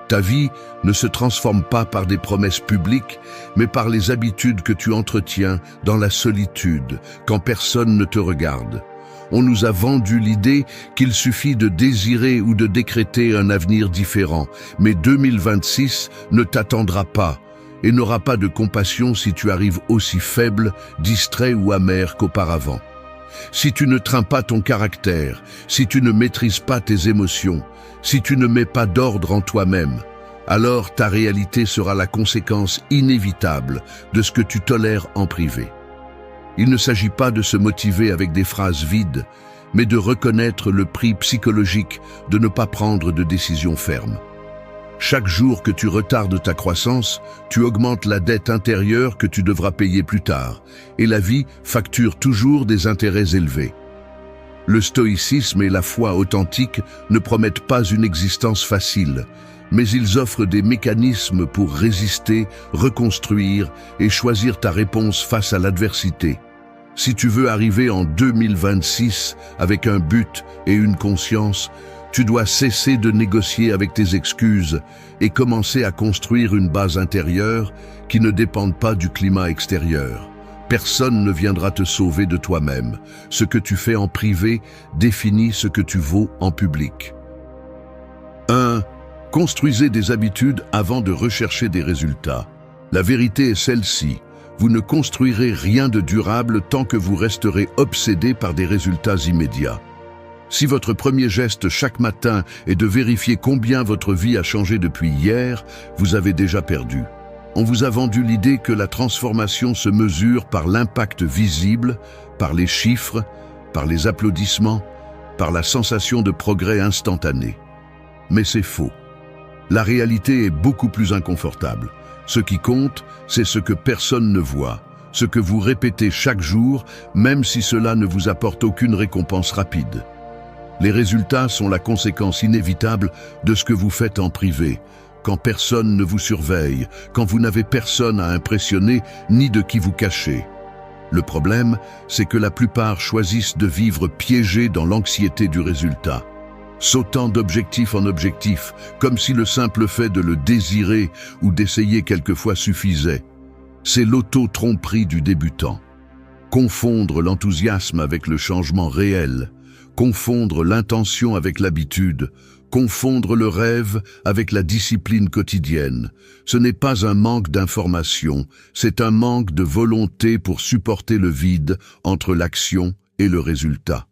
Ta vie ne se transforme pas par des promesses publiques, mais par les habitudes que tu entretiens dans la solitude, quand personne ne te regarde. On nous a vendu l'idée qu'il suffit de désirer ou de décréter un avenir différent, mais 2026 ne t'attendra pas et n'aura pas de compassion si tu arrives aussi faible, distrait ou amer qu'auparavant. Si tu ne trains pas ton caractère, si tu ne maîtrises pas tes émotions, si tu ne mets pas d'ordre en toi-même, alors ta réalité sera la conséquence inévitable de ce que tu tolères en privé. Il ne s'agit pas de se motiver avec des phrases vides, mais de reconnaître le prix psychologique de ne pas prendre de décision ferme. Chaque jour que tu retardes ta croissance, tu augmentes la dette intérieure que tu devras payer plus tard, et la vie facture toujours des intérêts élevés. Le stoïcisme et la foi authentique ne promettent pas une existence facile, mais ils offrent des mécanismes pour résister, reconstruire et choisir ta réponse face à l'adversité. Si tu veux arriver en 2026 avec un but et une conscience, tu dois cesser de négocier avec tes excuses et commencer à construire une base intérieure qui ne dépende pas du climat extérieur. Personne ne viendra te sauver de toi-même. Ce que tu fais en privé définit ce que tu vaux en public. 1. Construisez des habitudes avant de rechercher des résultats. La vérité est celle-ci. Vous ne construirez rien de durable tant que vous resterez obsédé par des résultats immédiats. Si votre premier geste chaque matin est de vérifier combien votre vie a changé depuis hier, vous avez déjà perdu. On vous a vendu l'idée que la transformation se mesure par l'impact visible, par les chiffres, par les applaudissements, par la sensation de progrès instantané. Mais c'est faux. La réalité est beaucoup plus inconfortable. Ce qui compte, c'est ce que personne ne voit, ce que vous répétez chaque jour, même si cela ne vous apporte aucune récompense rapide. Les résultats sont la conséquence inévitable de ce que vous faites en privé, quand personne ne vous surveille, quand vous n'avez personne à impressionner ni de qui vous cacher. Le problème, c'est que la plupart choisissent de vivre piégés dans l'anxiété du résultat, sautant d'objectif en objectif, comme si le simple fait de le désirer ou d'essayer quelquefois suffisait. C'est l'auto-tromperie du débutant. Confondre l'enthousiasme avec le changement réel, confondre l'intention avec l'habitude, confondre le rêve avec la discipline quotidienne. Ce n'est pas un manque d'information, c'est un manque de volonté pour supporter le vide entre l'action et le résultat.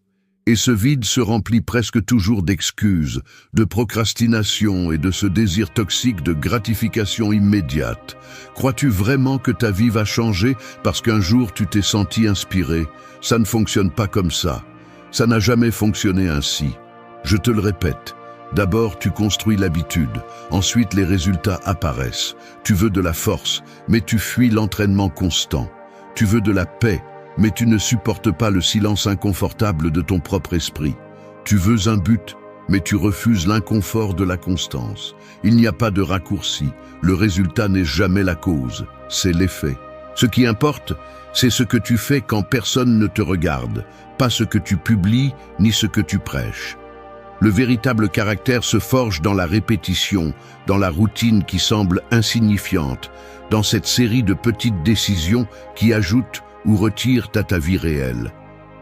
Et ce vide se remplit presque toujours d'excuses, de procrastination et de ce désir toxique de gratification immédiate. Crois-tu vraiment que ta vie va changer parce qu'un jour tu t'es senti inspiré? Ça ne fonctionne pas comme ça. Ça n'a jamais fonctionné ainsi. Je te le répète. D'abord, tu construis l'habitude. Ensuite, les résultats apparaissent. Tu veux de la force, mais tu fuis l'entraînement constant. Tu veux de la paix, mais tu ne supportes pas le silence inconfortable de ton propre esprit. Tu veux un but, mais tu refuses l'inconfort de la constance. Il n'y a pas de raccourci. Le résultat n'est jamais la cause, c'est l'effet. Ce qui importe, c'est ce que tu fais quand personne ne te regarde, pas ce que tu publies ni ce que tu prêches. Le véritable caractère se forge dans la répétition, dans la routine qui semble insignifiante, dans cette série de petites décisions qui ajoutent ou retirent à ta vie réelle.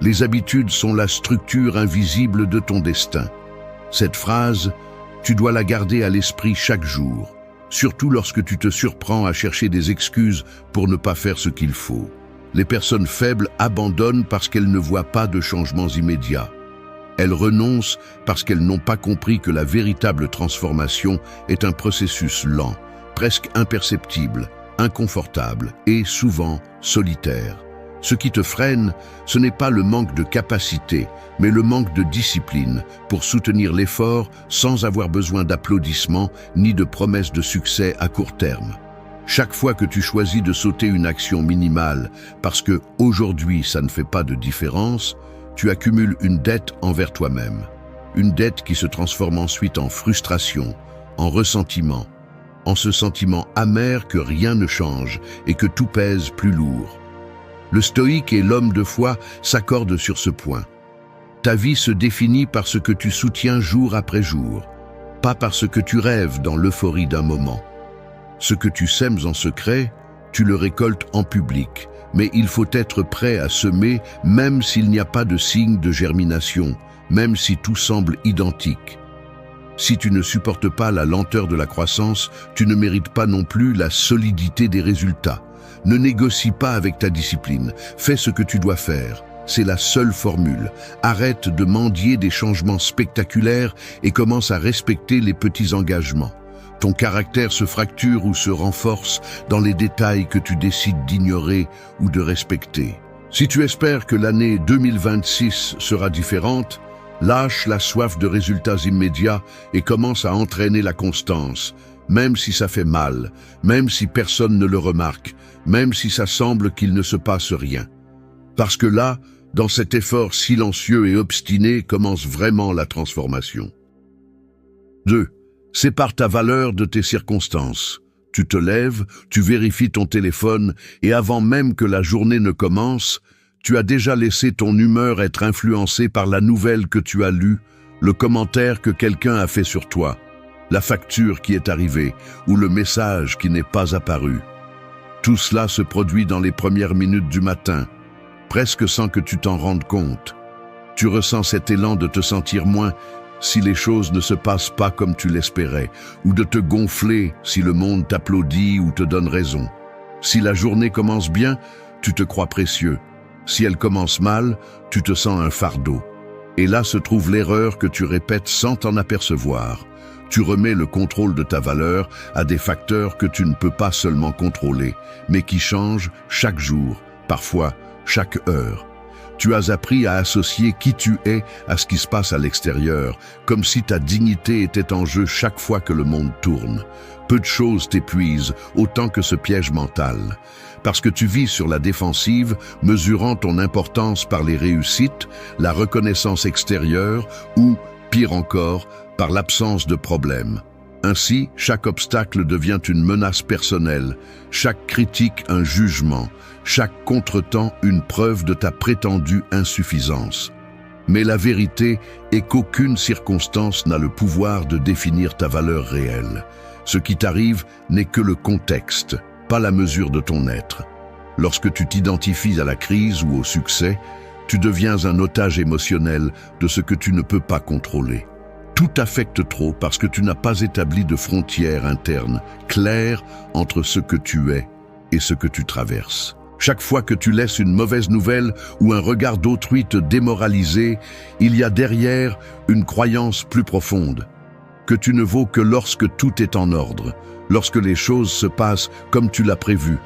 Les habitudes sont la structure invisible de ton destin. Cette phrase, tu dois la garder à l'esprit chaque jour, surtout lorsque tu te surprends à chercher des excuses pour ne pas faire ce qu'il faut. Les personnes faibles abandonnent parce qu'elles ne voient pas de changements immédiats. Elles renoncent parce qu'elles n'ont pas compris que la véritable transformation est un processus lent, presque imperceptible, inconfortable et souvent solitaire. Ce qui te freine, ce n'est pas le manque de capacité, mais le manque de discipline pour soutenir l'effort sans avoir besoin d'applaudissements ni de promesses de succès à court terme. Chaque fois que tu choisis de sauter une action minimale parce que aujourd'hui ça ne fait pas de différence, tu accumules une dette envers toi-même. Une dette qui se transforme ensuite en frustration, en ressentiment, en ce sentiment amer que rien ne change et que tout pèse plus lourd. Le stoïque et l'homme de foi s'accordent sur ce point. Ta vie se définit par ce que tu soutiens jour après jour, pas par ce que tu rêves dans l'euphorie d'un moment. Ce que tu sèmes en secret, tu le récoltes en public, mais il faut être prêt à semer même s'il n'y a pas de signe de germination, même si tout semble identique. Si tu ne supportes pas la lenteur de la croissance, tu ne mérites pas non plus la solidité des résultats. Ne négocie pas avec ta discipline, fais ce que tu dois faire. C'est la seule formule. Arrête de mendier des changements spectaculaires et commence à respecter les petits engagements. Ton caractère se fracture ou se renforce dans les détails que tu décides d'ignorer ou de respecter. Si tu espères que l'année 2026 sera différente, lâche la soif de résultats immédiats et commence à entraîner la constance, même si ça fait mal, même si personne ne le remarque, même si ça semble qu'il ne se passe rien. Parce que là, dans cet effort silencieux et obstiné, commence vraiment la transformation. 2. Sépare ta valeur de tes circonstances. Tu te lèves, tu vérifies ton téléphone et avant même que la journée ne commence, tu as déjà laissé ton humeur être influencée par la nouvelle que tu as lue, le commentaire que quelqu'un a fait sur toi, la facture qui est arrivée ou le message qui n'est pas apparu. Tout cela se produit dans les premières minutes du matin, presque sans que tu t'en rendes compte. Tu ressens cet élan de te sentir moins si les choses ne se passent pas comme tu l'espérais, ou de te gonfler si le monde t'applaudit ou te donne raison. Si la journée commence bien, tu te crois précieux. Si elle commence mal, tu te sens un fardeau. Et là se trouve l'erreur que tu répètes sans t'en apercevoir. Tu remets le contrôle de ta valeur à des facteurs que tu ne peux pas seulement contrôler, mais qui changent chaque jour, parfois chaque heure. Tu as appris à associer qui tu es à ce qui se passe à l'extérieur, comme si ta dignité était en jeu chaque fois que le monde tourne. Peu de choses t'épuisent, autant que ce piège mental. Parce que tu vis sur la défensive, mesurant ton importance par les réussites, la reconnaissance extérieure ou, pire encore, par l'absence de problème. Ainsi, chaque obstacle devient une menace personnelle, chaque critique un jugement, chaque contretemps une preuve de ta prétendue insuffisance. Mais la vérité est qu'aucune circonstance n'a le pouvoir de définir ta valeur réelle. Ce qui t'arrive n'est que le contexte, pas la mesure de ton être. Lorsque tu t'identifies à la crise ou au succès, tu deviens un otage émotionnel de ce que tu ne peux pas contrôler. Tout t'affecte trop parce que tu n'as pas établi de frontières internes claires entre ce que tu es et ce que tu traverses. Chaque fois que tu laisses une mauvaise nouvelle ou un regard d'autrui te démoraliser, il y a derrière une croyance plus profonde, que tu ne vaux que lorsque tout est en ordre, lorsque les choses se passent comme tu l'as prévu,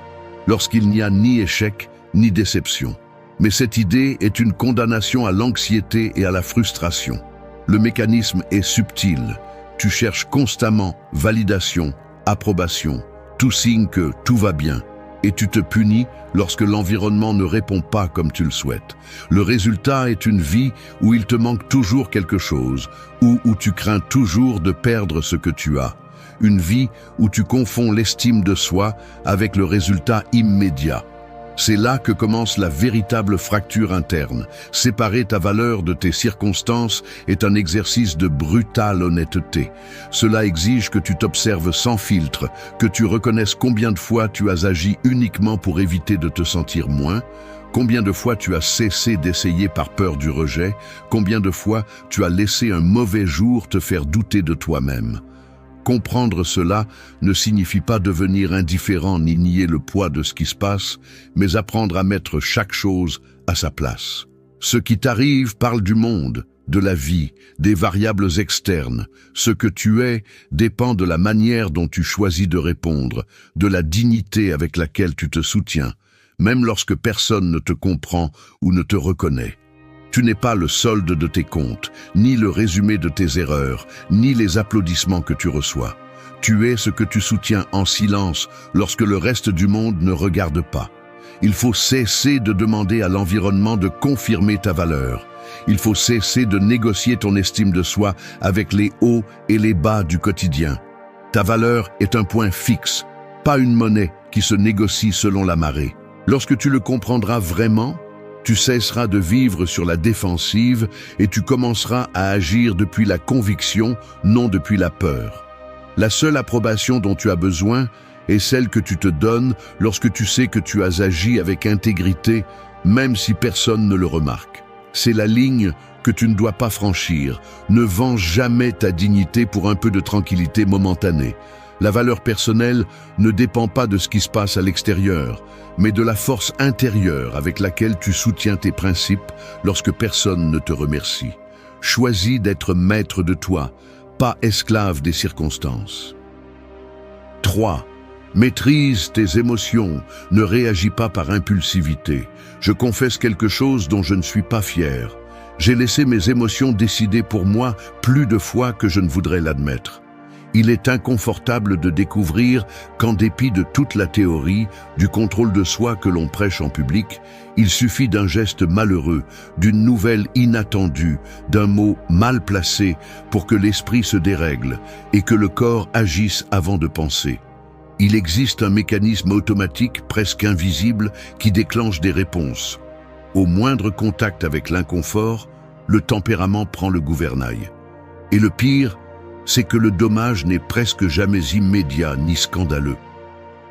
lorsqu'il n'y a ni échec ni déception. Mais cette idée est une condamnation à l'anxiété et à la frustration. Le mécanisme est subtil. Tu cherches constamment validation, approbation, tout signe que tout va bien. Et tu te punis lorsque l'environnement ne répond pas comme tu le souhaites. Le résultat est une vie où il te manque toujours quelque chose, ou où tu crains toujours de perdre ce que tu as. Une vie où tu confonds l'estime de soi avec le résultat immédiat. C'est là que commence la véritable fracture interne. Séparer ta valeur de tes circonstances est un exercice de brutale honnêteté. Cela exige que tu t'observes sans filtre, que tu reconnaisses combien de fois tu as agi uniquement pour éviter de te sentir moins, combien de fois tu as cessé d'essayer par peur du rejet, combien de fois tu as laissé un mauvais jour te faire douter de toi-même. Comprendre cela ne signifie pas devenir indifférent ni nier le poids de ce qui se passe, mais apprendre à mettre chaque chose à sa place. Ce qui t'arrive parle du monde, de la vie, des variables externes. Ce que tu es dépend de la manière dont tu choisis de répondre, de la dignité avec laquelle tu te soutiens, même lorsque personne ne te comprend ou ne te reconnaît. Tu n'es pas le solde de tes comptes, ni le résumé de tes erreurs, ni les applaudissements que tu reçois. Tu es ce que tu soutiens en silence lorsque le reste du monde ne regarde pas. Il faut cesser de demander à l'environnement de confirmer ta valeur. Il faut cesser de négocier ton estime de soi avec les hauts et les bas du quotidien. Ta valeur est un point fixe, pas une monnaie qui se négocie selon la marée. Lorsque tu le comprendras vraiment, tu cesseras de vivre sur la défensive et tu commenceras à agir depuis la conviction, non depuis la peur. La seule approbation dont tu as besoin est celle que tu te donnes lorsque tu sais que tu as agi avec intégrité, même si personne ne le remarque. C'est la ligne que tu ne dois pas franchir. Ne vends jamais ta dignité pour un peu de tranquillité momentanée. La valeur personnelle ne dépend pas de ce qui se passe à l'extérieur, mais de la force intérieure avec laquelle tu soutiens tes principes lorsque personne ne te remercie. Choisis d'être maître de toi, pas esclave des circonstances. 3. Maîtrise tes émotions, ne réagis pas par impulsivité. Je confesse quelque chose dont je ne suis pas fier. J'ai laissé mes émotions décider pour moi plus de fois que je ne voudrais l'admettre. Il est inconfortable de découvrir qu'en dépit de toute la théorie, du contrôle de soi que l'on prêche en public, il suffit d'un geste malheureux, d'une nouvelle inattendue, d'un mot mal placé pour que l'esprit se dérègle et que le corps agisse avant de penser. Il existe un mécanisme automatique presque invisible qui déclenche des réponses. Au moindre contact avec l'inconfort, le tempérament prend le gouvernail. Et le pire, c'est que le dommage n'est presque jamais immédiat ni scandaleux.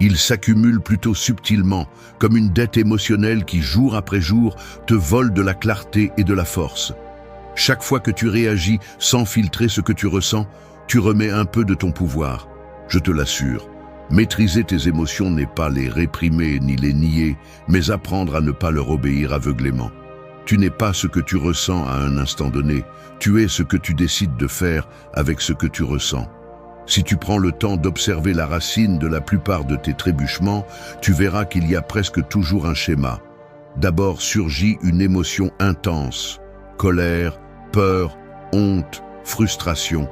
Il s'accumule plutôt subtilement, comme une dette émotionnelle qui, jour après jour, te vole de la clarté et de la force. Chaque fois que tu réagis sans filtrer ce que tu ressens, tu remets un peu de ton pouvoir. Je te l'assure, maîtriser tes émotions n'est pas les réprimer ni les nier, mais apprendre à ne pas leur obéir aveuglément. Tu n'es pas ce que tu ressens à un instant donné, tu es ce que tu décides de faire avec ce que tu ressens. Si tu prends le temps d'observer la racine de la plupart de tes trébuchements, tu verras qu'il y a presque toujours un schéma. D'abord surgit une émotion intense, colère, peur, honte, frustration,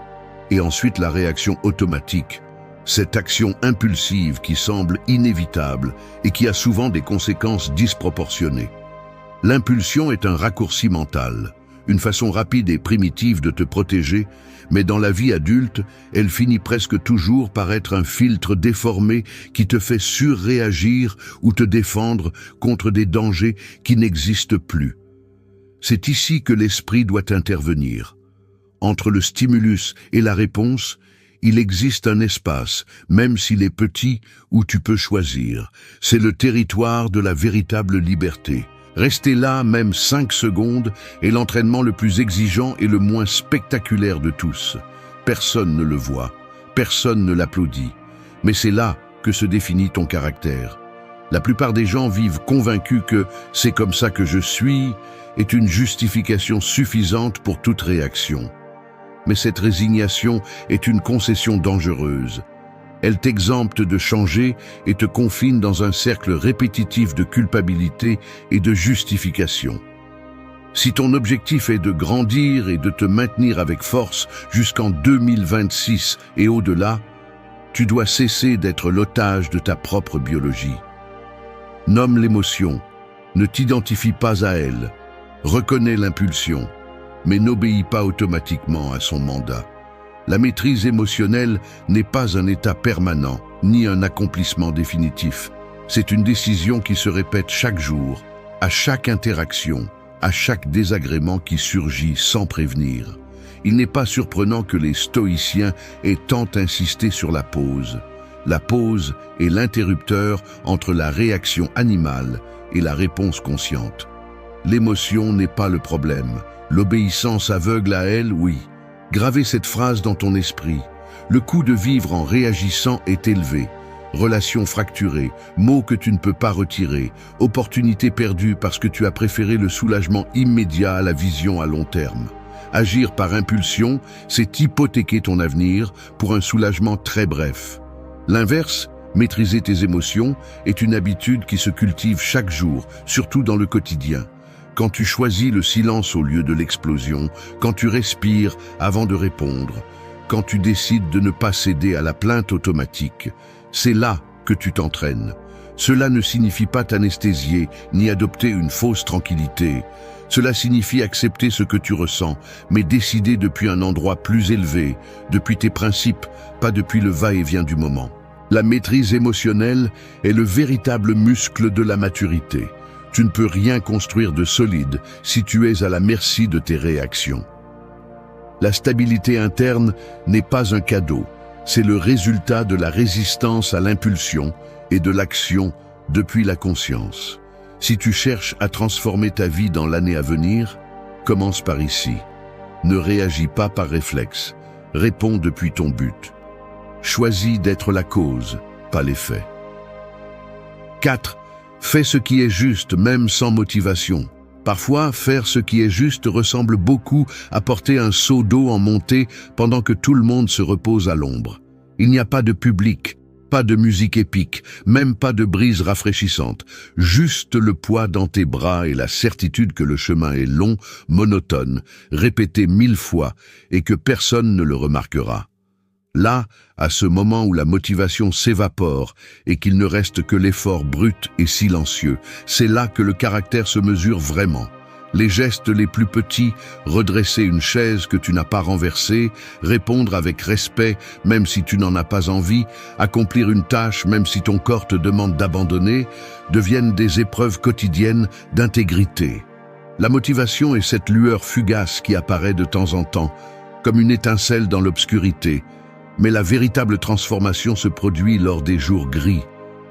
et ensuite la réaction automatique, cette action impulsive qui semble inévitable et qui a souvent des conséquences disproportionnées. L'impulsion est un raccourci mental, une façon rapide et primitive de te protéger, mais dans la vie adulte, elle finit presque toujours par être un filtre déformé qui te fait surréagir ou te défendre contre des dangers qui n'existent plus. C'est ici que l'esprit doit intervenir. Entre le stimulus et la réponse, il existe un espace, même s'il est petit, où tu peux choisir. C'est le territoire de la véritable liberté. Rester là, même 5 secondes, est l'entraînement le plus exigeant et le moins spectaculaire de tous. Personne ne le voit, personne ne l'applaudit. Mais c'est là que se définit ton caractère. La plupart des gens vivent convaincus que « c'est comme ça que je suis » est une justification suffisante pour toute réaction. Mais cette résignation est une concession dangereuse. Elle t'exempte de changer et te confine dans un cercle répétitif de culpabilité et de justification. Si ton objectif est de grandir et de te maintenir avec force jusqu'en 2026 et au-delà, tu dois cesser d'être l'otage de ta propre biologie. Nomme l'émotion, ne t'identifie pas à elle, reconnais l'impulsion, mais n'obéis pas automatiquement à son mandat. La maîtrise émotionnelle n'est pas un état permanent, ni un accomplissement définitif. C'est une décision qui se répète chaque jour, à chaque interaction, à chaque désagrément qui surgit sans prévenir. Il n'est pas surprenant que les stoïciens aient tant insisté sur la pause. La pause est l'interrupteur entre la réaction animale et la réponse consciente. L'émotion n'est pas le problème. L'obéissance aveugle à elle, oui. Gravez cette phrase dans ton esprit. Le coût de vivre en réagissant est élevé. Relations fracturées, mots que tu ne peux pas retirer, opportunités perdues parce que tu as préféré le soulagement immédiat à la vision à long terme. Agir par impulsion, c'est hypothéquer ton avenir pour un soulagement très bref. L'inverse, maîtriser tes émotions, est une habitude qui se cultive chaque jour, surtout dans le quotidien. Quand tu choisis le silence au lieu de l'explosion, quand tu respires avant de répondre, quand tu décides de ne pas céder à la plainte automatique, c'est là que tu t'entraînes. Cela ne signifie pas t'anesthésier ni adopter une fausse tranquillité. Cela signifie accepter ce que tu ressens, mais décider depuis un endroit plus élevé, depuis tes principes, pas depuis le va-et-vient du moment. La maîtrise émotionnelle est le véritable muscle de la maturité. Tu ne peux rien construire de solide si tu es à la merci de tes réactions. La stabilité interne n'est pas un cadeau, c'est le résultat de la résistance à l'impulsion et de l'action depuis la conscience. Si tu cherches à transformer ta vie dans l'année à venir, commence par ici. Ne réagis pas par réflexe, réponds depuis ton but. Choisis d'être la cause, pas l'effet. 4. Fais ce qui est juste, même sans motivation. Parfois, faire ce qui est juste ressemble beaucoup à porter un seau d'eau en montée pendant que tout le monde se repose à l'ombre. Il n'y a pas de public, pas de musique épique, même pas de brise rafraîchissante. Juste le poids dans tes bras et la certitude que le chemin est long, monotone, répété 1000 fois et que personne ne le remarquera. Là, à ce moment où la motivation s'évapore et qu'il ne reste que l'effort brut et silencieux, c'est là que le caractère se mesure vraiment. Les gestes les plus petits, redresser une chaise que tu n'as pas renversée, répondre avec respect même si tu n'en as pas envie, accomplir une tâche même si ton corps te demande d'abandonner, deviennent des épreuves quotidiennes d'intégrité. La motivation est cette lueur fugace qui apparaît de temps en temps, comme une étincelle dans l'obscurité. Mais la véritable transformation se produit lors des jours gris,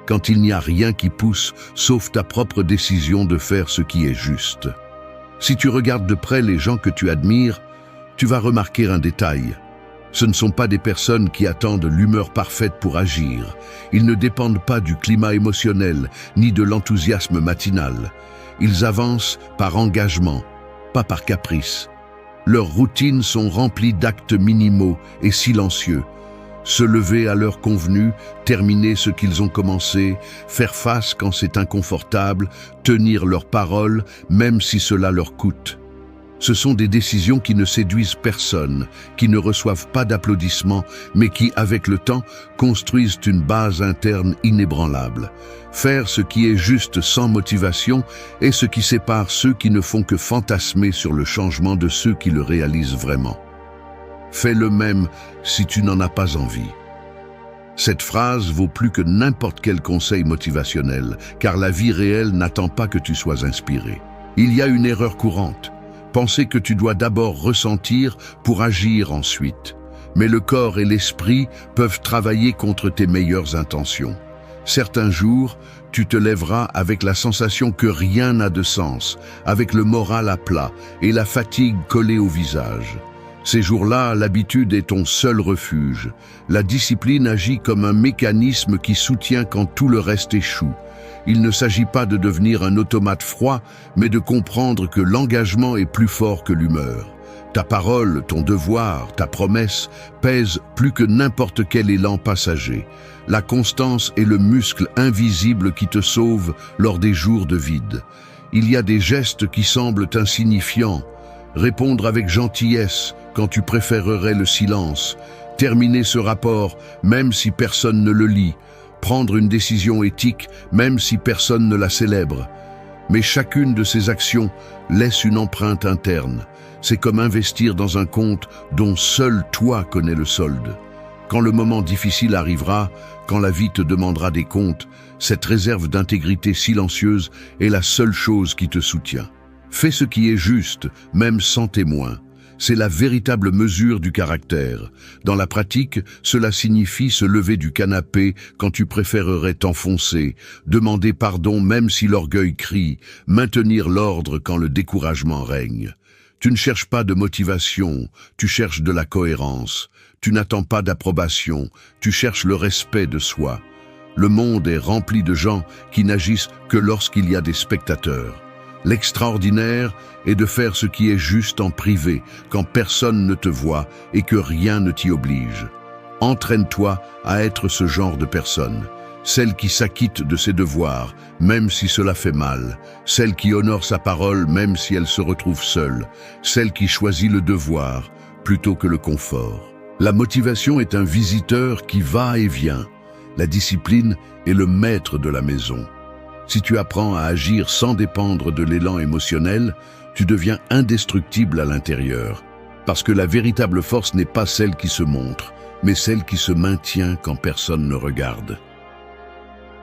quand il n'y a rien qui pousse, sauf ta propre décision de faire ce qui est juste. Si tu regardes de près les gens que tu admires, tu vas remarquer un détail. Ce ne sont pas des personnes qui attendent l'humeur parfaite pour agir. Ils ne dépendent pas du climat émotionnel, ni de l'enthousiasme matinal. Ils avancent par engagement, pas par caprice. Leurs routines sont remplies d'actes minimaux et silencieux. Se lever à l'heure convenue, terminer ce qu'ils ont commencé, faire face quand c'est inconfortable, tenir leurs paroles, même si cela leur coûte. Ce sont des décisions qui ne séduisent personne, qui ne reçoivent pas d'applaudissements, mais qui, avec le temps, construisent une base interne inébranlable. Faire ce qui est juste sans motivation est ce qui sépare ceux qui ne font que fantasmer sur le changement de ceux qui le réalisent vraiment. Fais le même si tu n'en as pas envie. Cette phrase vaut plus que n'importe quel conseil motivationnel, car la vie réelle n'attend pas que tu sois inspiré. Il y a une erreur courante. Penser que tu dois d'abord ressentir pour agir ensuite. Mais le corps et l'esprit peuvent travailler contre tes meilleures intentions. Certains jours, Tu te lèveras avec la sensation que rien n'a de sens, avec le moral à plat et la fatigue collée au visage. Ces jours-là, l'habitude est ton seul refuge. La discipline agit comme un mécanisme qui soutient quand tout le reste échoue. Il ne s'agit pas de devenir un automate froid, mais de comprendre que l'engagement est plus fort que l'humeur. Ta parole, ton devoir, ta promesse pèsent plus que n'importe quel élan passager. La constance est le muscle invisible qui te sauve lors des jours de vide. Il y a des gestes qui semblent insignifiants. Répondre avec gentillesse quand tu préférerais le silence. Terminer ce rapport même si personne ne le lit. Prendre une décision éthique même si personne ne la célèbre. Mais chacune de ces actions laisse une empreinte interne. C'est comme investir dans un compte dont seul toi connais le solde. Quand le moment difficile arrivera, quand la vie te demandera des comptes, cette réserve d'intégrité silencieuse est la seule chose qui te soutient. Fais ce qui est juste, même sans témoin. C'est la véritable mesure du caractère. Dans la pratique, cela signifie se lever du canapé quand tu préférerais t'enfoncer, demander pardon même si l'orgueil crie, maintenir l'ordre quand le découragement règne. Tu ne cherches pas de motivation, tu cherches de la cohérence. Tu n'attends pas d'approbation, tu cherches le respect de soi. Le monde est rempli de gens qui n'agissent que lorsqu'il y a des spectateurs. L'extraordinaire est de faire ce qui est juste en privé, quand personne ne te voit et que rien ne t'y oblige. Entraîne-toi à être ce genre de personne. Celle qui s'acquitte de ses devoirs, même si cela fait mal. Celle qui honore sa parole, même si elle se retrouve seule. Celle qui choisit le devoir, plutôt que le confort. La motivation est un visiteur qui va et vient. La discipline est le maître de la maison. Si tu apprends à agir sans dépendre de l'élan émotionnel, tu deviens indestructible à l'intérieur. Parce que la véritable force n'est pas celle qui se montre, mais celle qui se maintient quand personne ne regarde.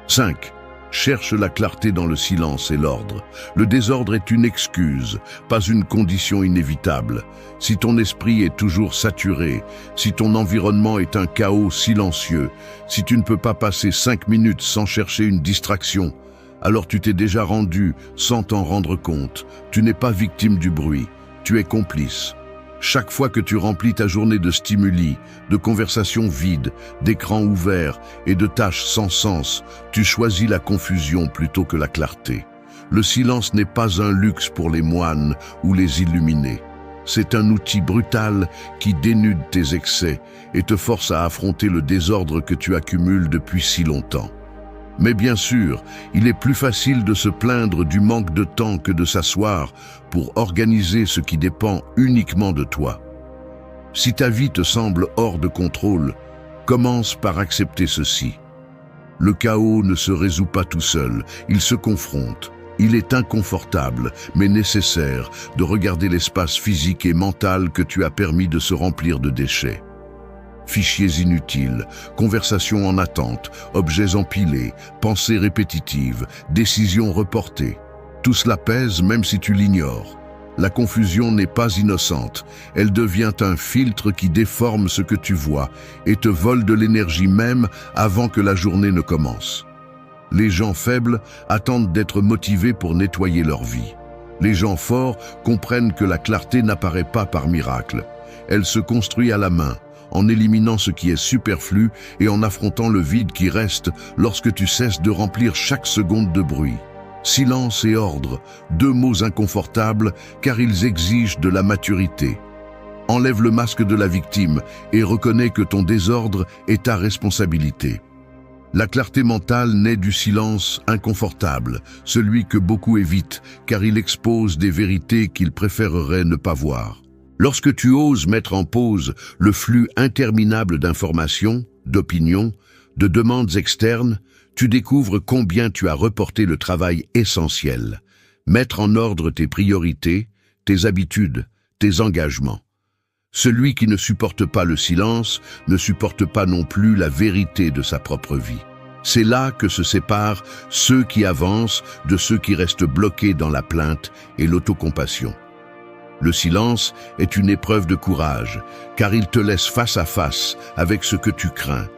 5. Cherche la clarté dans le silence et l'ordre. Le désordre est une excuse, pas une condition inévitable. Si ton esprit est toujours saturé, si ton environnement est un chaos silencieux, si tu ne peux pas passer 5 minutes sans chercher une distraction, alors tu t'es déjà rendu sans t'en rendre compte. Tu n'es pas victime du bruit, tu es complice. Chaque fois que tu remplis ta journée de stimuli, de conversations vides, d'écrans ouverts et de tâches sans sens, tu choisis la confusion plutôt que la clarté. Le silence n'est pas un luxe pour les moines ou les illuminés. C'est un outil brutal qui dénude tes excès et te force à affronter le désordre que tu accumules depuis si longtemps. Mais bien sûr, il est plus facile de se plaindre du manque de temps que de s'asseoir pour organiser ce qui dépend uniquement de toi. Si ta vie te semble hors de contrôle, commence par accepter ceci. Le chaos ne se résout pas tout seul, il se confronte. Il est inconfortable, mais nécessaire, de regarder l'espace physique et mental que tu as permis de se remplir de déchets. Fichiers inutiles, conversations en attente, objets empilés, pensées répétitives, décisions reportées. Tout cela pèse même si tu l'ignores. La confusion n'est pas innocente. Elle devient un filtre qui déforme ce que tu vois et te vole de l'énergie même avant que la journée ne commence. Les gens faibles attendent d'être motivés pour nettoyer leur vie. Les gens forts comprennent que la clarté n'apparaît pas par miracle. Elle se construit à la main, en éliminant ce qui est superflu et en affrontant le vide qui reste lorsque tu cesses de remplir chaque seconde de bruit. Silence et ordre, deux mots inconfortables car ils exigent de la maturité. Enlève le masque de la victime et reconnais que ton désordre est ta responsabilité. La clarté mentale naît du silence inconfortable, celui que beaucoup évitent car il expose des vérités qu'ils préféreraient ne pas voir. Lorsque tu oses mettre en pause le flux interminable d'informations, d'opinions, de demandes externes, tu découvres combien tu as reporté le travail essentiel. Mettre en ordre tes priorités, tes habitudes, tes engagements. Celui qui ne supporte pas le silence ne supporte pas non plus la vérité de sa propre vie. C'est là que se séparent ceux qui avancent de ceux qui restent bloqués dans la plainte et l'autocompassion. Le silence est une épreuve de courage, car il te laisse face à face avec ce que tu crains.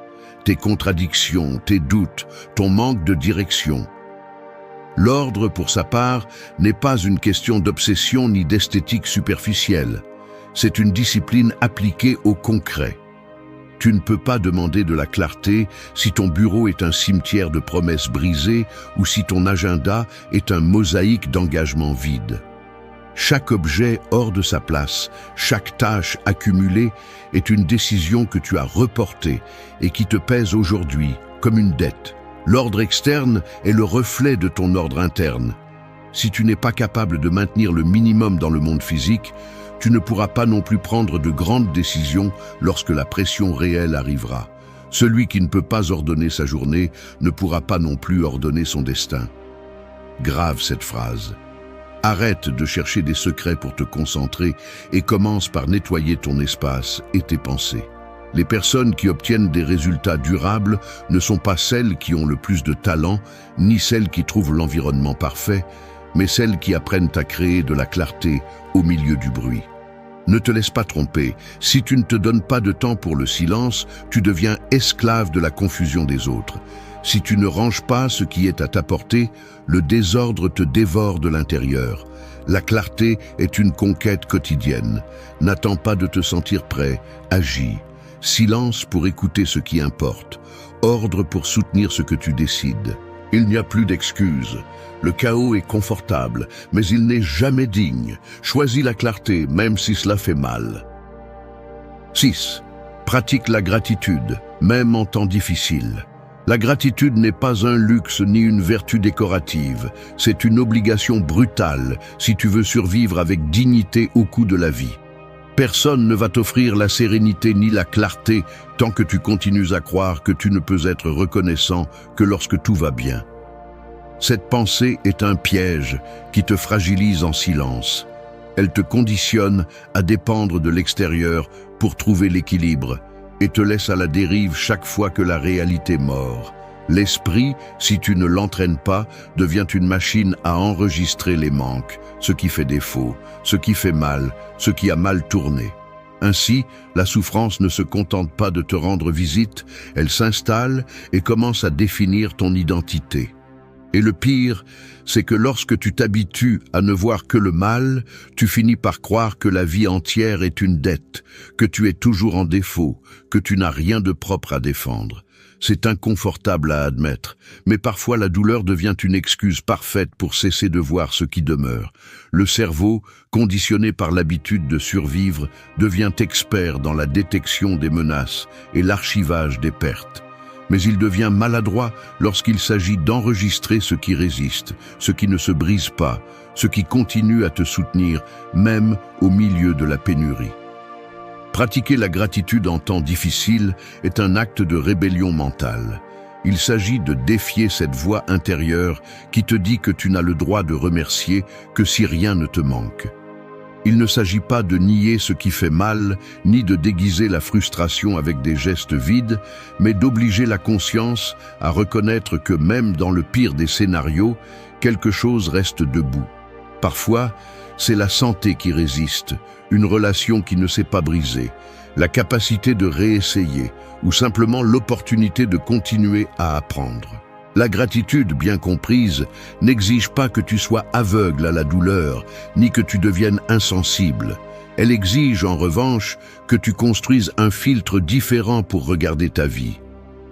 Tes contradictions, tes doutes, ton manque de direction, L'ordre, pour sa part, n'est pas une question d'obsession ni d'esthétique superficielle. C'est une discipline appliquée au concret. Tu ne peux pas demander de la clarté si ton bureau est un cimetière de promesses brisées ou si ton agenda est un mosaïque d'engagements vides. Chaque objet hors de sa place, chaque tâche accumulée est une décision que tu as reportée et qui te pèse aujourd'hui comme une dette. L'ordre externe est le reflet de ton ordre interne. Si tu n'es pas capable de maintenir le minimum dans le monde physique, tu ne pourras pas non plus prendre de grandes décisions lorsque la pression réelle arrivera. Celui qui ne peut pas ordonner sa journée ne pourra pas non plus ordonner son destin. Grave cette phrase. Arrête de chercher des secrets pour te concentrer et commence par nettoyer ton espace et tes pensées. Les personnes qui obtiennent des résultats durables ne sont pas celles qui ont le plus de talent, ni celles qui trouvent l'environnement parfait, mais celles qui apprennent à créer de la clarté au milieu du bruit. Ne te laisse pas tromper, si tu ne te donnes pas de temps pour le silence, tu deviens esclave de la confusion des autres. Si tu ne ranges pas ce qui est à ta portée, le désordre te dévore de l'intérieur. La clarté est une conquête quotidienne. N'attends pas de te sentir prêt, agis. Silence pour écouter ce qui importe. Ordre pour soutenir ce que tu décides. Il n'y a plus d'excuses. Le chaos est confortable, mais il n'est jamais digne. Choisis la clarté, même si cela fait mal. 6. Pratique la gratitude, même en temps difficile. La gratitude n'est pas un luxe ni une vertu décorative. C'est une obligation brutale si tu veux survivre avec dignité au coût de la vie. Personne ne va t'offrir la sérénité ni la clarté tant que tu continues à croire que tu ne peux être reconnaissant que lorsque tout va bien. Cette pensée est un piège qui te fragilise en silence. Elle te conditionne à dépendre de l'extérieur pour trouver l'équilibre et te laisse à la dérive chaque fois que la réalité mord. L'esprit, si tu ne l'entraînes pas, devient une machine à enregistrer les manques, ce qui fait défaut, ce qui fait mal, ce qui a mal tourné. Ainsi, la souffrance ne se contente pas de te rendre visite, elle s'installe et commence à définir ton identité. Et le pire, c'est que lorsque tu t'habitues à ne voir que le mal, tu finis par croire que la vie entière est une dette, que tu es toujours en défaut, que tu n'as rien de propre à défendre. C'est inconfortable à admettre, mais parfois la douleur devient une excuse parfaite pour cesser de voir ce qui demeure. Le cerveau, conditionné par l'habitude de survivre, devient expert dans la détection des menaces et l'archivage des pertes. Mais il devient maladroit lorsqu'il s'agit d'enregistrer ce qui résiste, ce qui ne se brise pas, ce qui continue à te soutenir, même au milieu de la pénurie. Pratiquer la gratitude en temps difficile est un acte de rébellion mentale. Il s'agit de défier cette voix intérieure qui te dit que tu n'as le droit de remercier que si rien ne te manque. Il ne s'agit pas de nier ce qui fait mal, ni de déguiser la frustration avec des gestes vides, mais d'obliger la conscience à reconnaître que même dans le pire des scénarios, quelque chose reste debout. Parfois, c'est la santé qui résiste, une relation qui ne s'est pas brisée, la capacité de réessayer, ou simplement l'opportunité de continuer à apprendre. La gratitude, bien comprise, n'exige pas que tu sois aveugle à la douleur, ni que tu deviennes insensible. Elle exige, en revanche, que tu construises un filtre différent pour regarder ta vie.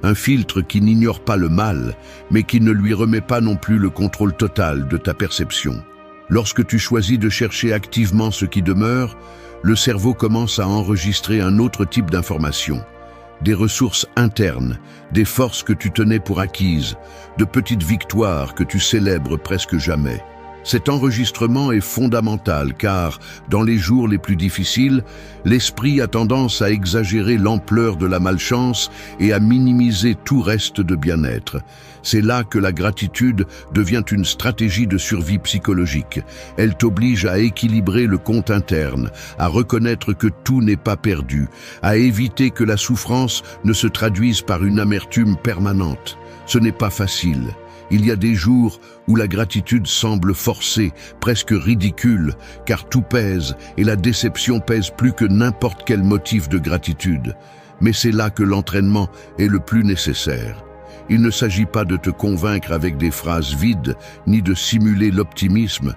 Un filtre qui n'ignore pas le mal, mais qui ne lui remet pas non plus le contrôle total de ta perception. Lorsque tu choisis de chercher activement ce qui demeure, le cerveau commence à enregistrer un autre type d'information. Des ressources internes, des forces que tu tenais pour acquises, de petites victoires que tu célèbres presque jamais. Cet enregistrement est fondamental car, dans les jours les plus difficiles, l'esprit a tendance à exagérer l'ampleur de la malchance et à minimiser tout reste de bien-être. C'est là que la gratitude devient une stratégie de survie psychologique. Elle t'oblige à équilibrer le compte interne, à reconnaître que tout n'est pas perdu, à éviter que la souffrance ne se traduise par une amertume permanente. Ce n'est pas facile. Il y a des jours où la gratitude semble forcée, presque ridicule, car tout pèse et la déception pèse plus que n'importe quel motif de gratitude. Mais c'est là que l'entraînement est le plus nécessaire. Il ne s'agit pas de te convaincre avec des phrases vides, ni de simuler l'optimisme.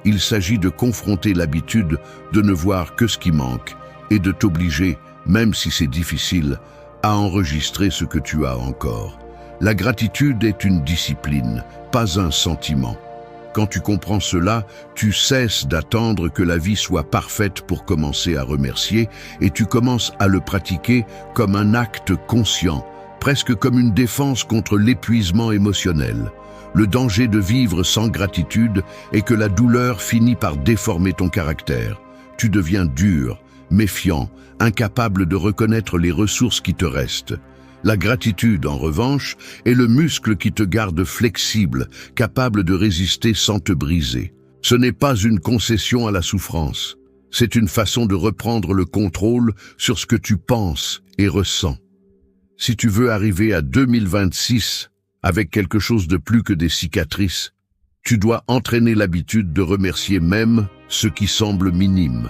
Il s'agit de confronter l'habitude de ne voir que ce qui manque et de t'obliger, même si c'est difficile, à enregistrer ce que tu as encore. La gratitude est une discipline, pas un sentiment. Quand tu comprends cela, tu cesses d'attendre que la vie soit parfaite pour commencer à remercier et tu commences à le pratiquer comme un acte conscient, presque comme une défense contre l'épuisement émotionnel. Le danger de vivre sans gratitude est que la douleur finit par déformer ton caractère. Tu deviens dur, méfiant, incapable de reconnaître les ressources qui te restent. La gratitude, en revanche, est le muscle qui te garde flexible, capable de résister sans te briser. Ce n'est pas une concession à la souffrance. C'est une façon de reprendre le contrôle sur ce que tu penses et ressens. Si tu veux arriver à 2026 avec quelque chose de plus que des cicatrices, tu dois entraîner l'habitude de remercier même ce qui semble minime.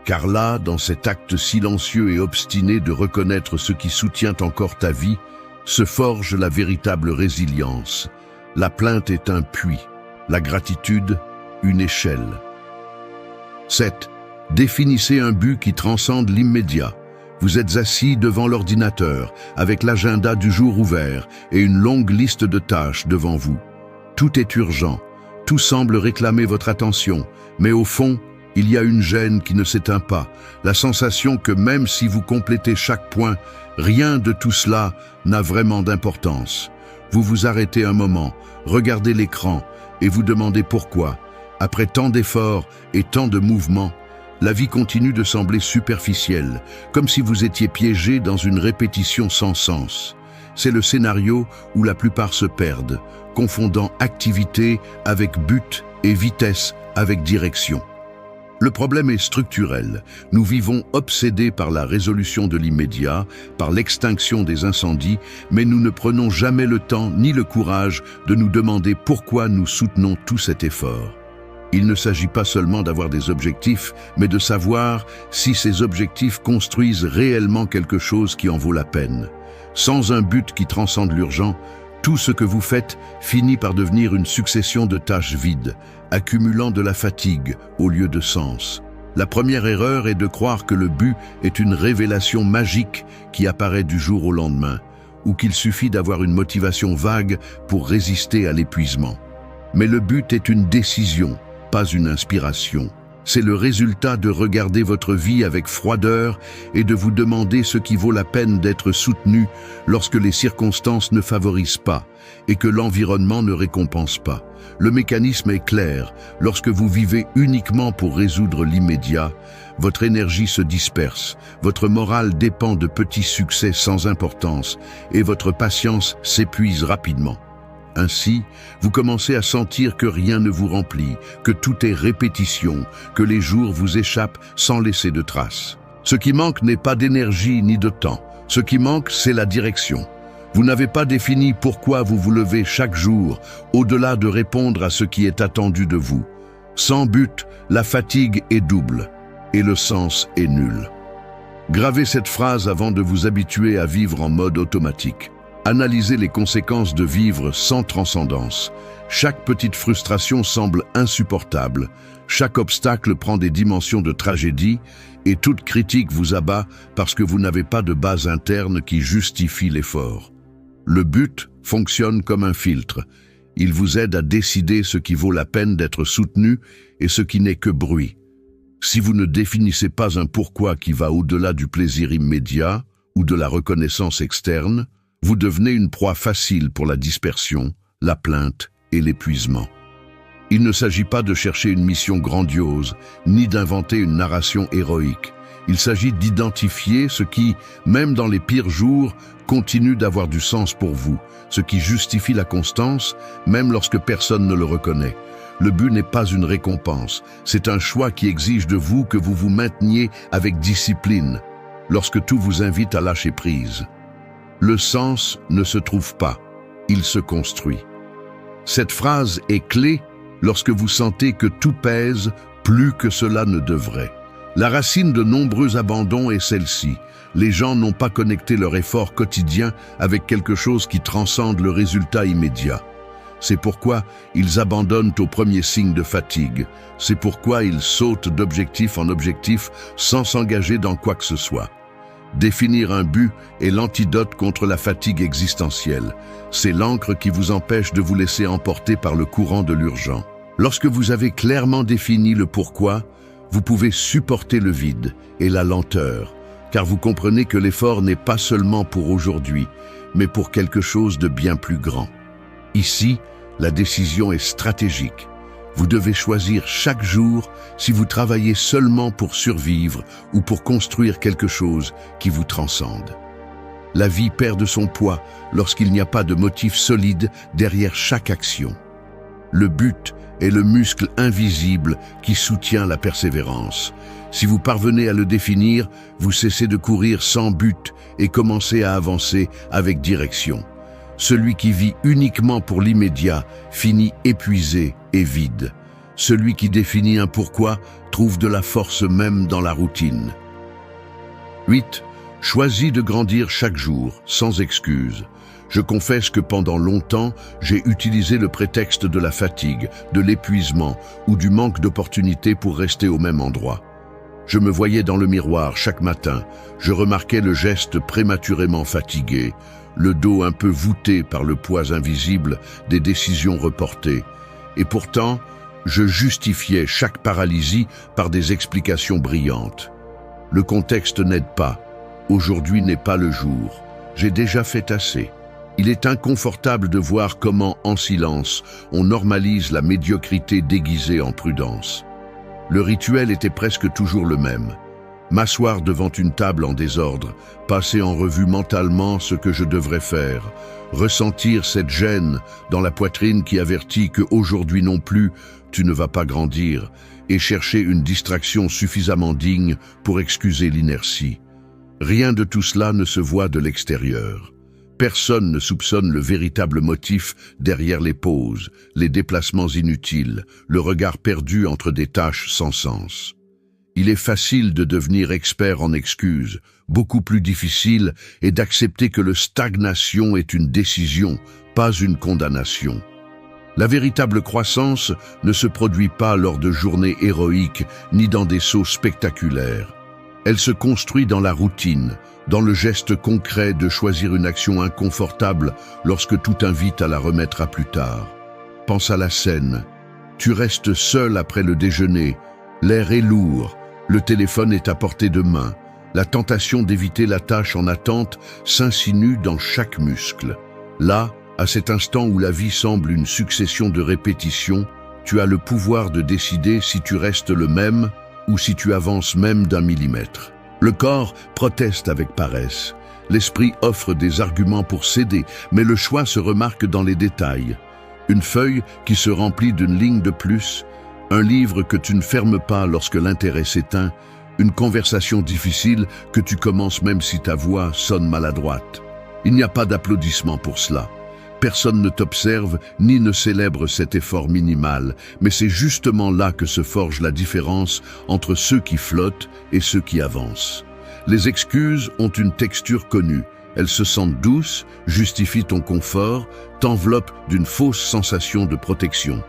Car là, dans cet acte silencieux et obstiné de reconnaître ce qui soutient encore ta vie, se forge la véritable résilience. La plainte est un puits, la gratitude, une échelle. 7. Définissez un but qui transcende l'immédiat. Vous êtes assis devant l'ordinateur, avec l'agenda du jour ouvert et une longue liste de tâches devant vous. Tout est urgent, tout semble réclamer votre attention, mais au fond, il y a une gêne qui ne s'éteint pas, la sensation que même si vous complétez chaque point, rien de tout cela n'a vraiment d'importance. Vous vous arrêtez un moment, regardez l'écran et vous demandez pourquoi. Après tant d'efforts et tant de mouvements, la vie continue de sembler superficielle, comme si vous étiez piégé dans une répétition sans sens. C'est le scénario où la plupart se perdent, confondant activité avec but et vitesse avec direction. Le problème est structurel. Nous vivons obsédés par la résolution de l'immédiat, par l'extinction des incendies, mais nous ne prenons jamais le temps ni le courage de nous demander pourquoi nous soutenons tout cet effort. Il ne s'agit pas seulement d'avoir des objectifs, mais de savoir si ces objectifs construisent réellement quelque chose qui en vaut la peine. Sans un but qui transcende l'urgent, tout ce que vous faites finit par devenir une succession de tâches vides, accumulant de la fatigue au lieu de sens. La première erreur est de croire que le but est une révélation magique qui apparaît du jour au lendemain, ou qu'il suffit d'avoir une motivation vague pour résister à l'épuisement. Mais le but est une décision, pas une inspiration. C'est le résultat de regarder votre vie avec froideur et de vous demander ce qui vaut la peine d'être soutenu lorsque les circonstances ne favorisent pas et que l'environnement ne récompense pas. Le mécanisme est clair. Lorsque vous vivez uniquement pour résoudre l'immédiat, votre énergie se disperse, votre morale dépend de petits succès sans importance et votre patience s'épuise rapidement. Ainsi, vous commencez à sentir que rien ne vous remplit, que tout est répétition, que les jours vous échappent sans laisser de traces. Ce qui manque n'est pas d'énergie ni de temps. Ce qui manque, c'est la direction. Vous n'avez pas défini pourquoi vous vous levez chaque jour, au-delà de répondre à ce qui est attendu de vous. Sans but, la fatigue est double et le sens est nul. Gravez cette phrase avant de vous habituer à vivre en mode automatique. Analysez les conséquences de vivre sans transcendance. Chaque petite frustration semble insupportable. Chaque obstacle prend des dimensions de tragédie et toute critique vous abat parce que vous n'avez pas de base interne qui justifie l'effort. Le but fonctionne comme un filtre. Il vous aide à décider ce qui vaut la peine d'être soutenu et ce qui n'est que bruit. Si vous ne définissez pas un pourquoi qui va au-delà du plaisir immédiat ou de la reconnaissance externe, vous devenez une proie facile pour la dispersion, la plainte et l'épuisement. Il ne s'agit pas de chercher une mission grandiose, ni d'inventer une narration héroïque. Il s'agit d'identifier ce qui, même dans les pires jours, continue d'avoir du sens pour vous, ce qui justifie la constance, même lorsque personne ne le reconnaît. Le but n'est pas une récompense, c'est un choix qui exige de vous que vous vous mainteniez avec discipline, lorsque tout vous invite à lâcher prise. Le sens ne se trouve pas, il se construit. Cette phrase est clé lorsque vous sentez que tout pèse plus que cela ne devrait. La racine de nombreux abandons est celle-ci. Les gens n'ont pas connecté leur effort quotidien avec quelque chose qui transcende le résultat immédiat. C'est pourquoi ils abandonnent au premier signe de fatigue. C'est pourquoi ils sautent d'objectif en objectif sans s'engager dans quoi que ce soit. Définir un but est l'antidote contre la fatigue existentielle. C'est l'encre qui vous empêche de vous laisser emporter par le courant de l'urgent. Lorsque vous avez clairement défini le pourquoi, vous pouvez supporter le vide et la lenteur, car vous comprenez que l'effort n'est pas seulement pour aujourd'hui, mais pour quelque chose de bien plus grand. Ici, la décision est stratégique. Vous devez choisir chaque jour si vous travaillez seulement pour survivre ou pour construire quelque chose qui vous transcende. La vie perd de son poids lorsqu'il n'y a pas de motif solide derrière chaque action. Le but est le muscle invisible qui soutient la persévérance. Si vous parvenez à le définir, vous cessez de courir sans but et commencez à avancer avec direction. Celui qui vit uniquement pour l'immédiat finit épuisé et vide. Celui qui définit un pourquoi trouve de la force même dans la routine. 8. Choisis de grandir chaque jour, sans excuse. Je confesse que pendant longtemps, j'ai utilisé le prétexte de la fatigue, de l'épuisement ou du manque d'opportunités pour rester au même endroit. Je me voyais dans le miroir chaque matin, je remarquais le geste prématurément fatigué, le dos un peu voûté par le poids invisible des décisions reportées. Et pourtant, je justifiais chaque paralysie par des explications brillantes. Le contexte n'aide pas. Aujourd'hui n'est pas le jour. J'ai déjà fait assez. Il est inconfortable de voir comment, en silence, on normalise la médiocrité déguisée en prudence. Le rituel était presque toujours le même. M'asseoir devant une table en désordre, passer en revue mentalement ce que je devrais faire, ressentir cette gêne dans la poitrine qui avertit qu'aujourd'hui non plus, tu ne vas pas grandir, et chercher une distraction suffisamment digne pour excuser l'inertie. Rien de tout cela ne se voit de l'extérieur. Personne ne soupçonne le véritable motif derrière les pauses, les déplacements inutiles, le regard perdu entre des tâches sans sens. Il est facile de devenir expert en excuses, beaucoup plus difficile est d'accepter que la stagnation est une décision, pas une condamnation. La véritable croissance ne se produit pas lors de journées héroïques ni dans des sauts spectaculaires. Elle se construit dans la routine, dans le geste concret de choisir une action inconfortable lorsque tout invite à la remettre à plus tard. Pense à la scène. Tu restes seul après le déjeuner. L'air est lourd. Le téléphone est à portée de main. La tentation d'éviter la tâche en attente s'insinue dans chaque muscle. Là, à cet instant où la vie semble une succession de répétitions, tu as le pouvoir de décider si tu restes le même ou si tu avances même d'un millimètre. Le corps proteste avec paresse. L'esprit offre des arguments pour céder, mais le choix se remarque dans les détails. Une feuille qui se remplit d'une ligne de plus, un livre que tu ne fermes pas lorsque l'intérêt s'éteint, une conversation difficile que tu commences même si ta voix sonne maladroite. Il n'y a pas d'applaudissement pour cela. Personne ne t'observe ni ne célèbre cet effort minimal, mais c'est justement là que se forge la différence entre ceux qui flottent et ceux qui avancent. Les excuses ont une texture connue. Elles se sentent douces, justifient ton confort, t'enveloppent d'une fausse sensation de protection.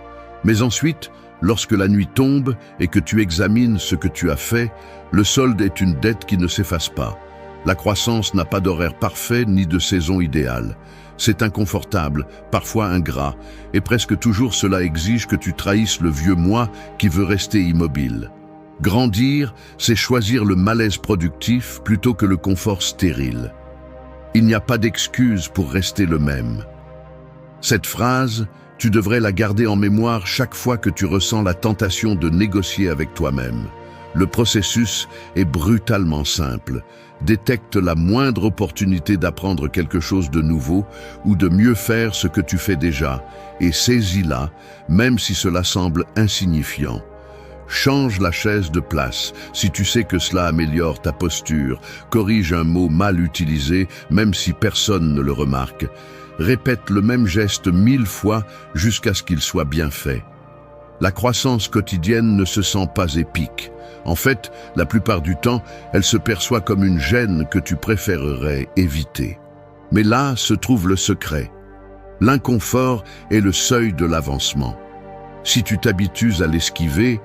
Mais ensuite, lorsque la nuit tombe et que tu examines ce que tu as fait, le solde est une dette qui ne s'efface pas. La croissance n'a pas d'horaire parfait ni de saison idéale. C'est inconfortable, parfois ingrat, et presque toujours cela exige que tu trahisses le vieux moi qui veut rester immobile. Grandir, c'est choisir le malaise productif plutôt que le confort stérile. Il n'y a pas d'excuse pour rester le même. Cette phrase, tu devrais la garder en mémoire chaque fois que tu ressens la tentation de négocier avec toi-même. Le processus est brutalement simple. Détecte la moindre opportunité d'apprendre quelque chose de nouveau ou de mieux faire ce que tu fais déjà et saisis-la, même si cela semble insignifiant. Change la chaise de place si tu sais que cela améliore ta posture. Corrige un mot mal utilisé, même si personne ne le remarque. Répète le même geste 1000 fois jusqu'à ce qu'il soit bien fait. La croissance quotidienne ne se sent pas épique. En fait, la plupart du temps, elle se perçoit comme une gêne que tu préférerais éviter. Mais là se trouve le secret. L'inconfort est le seuil de l'avancement. Si tu t'habitues à l'esquiver,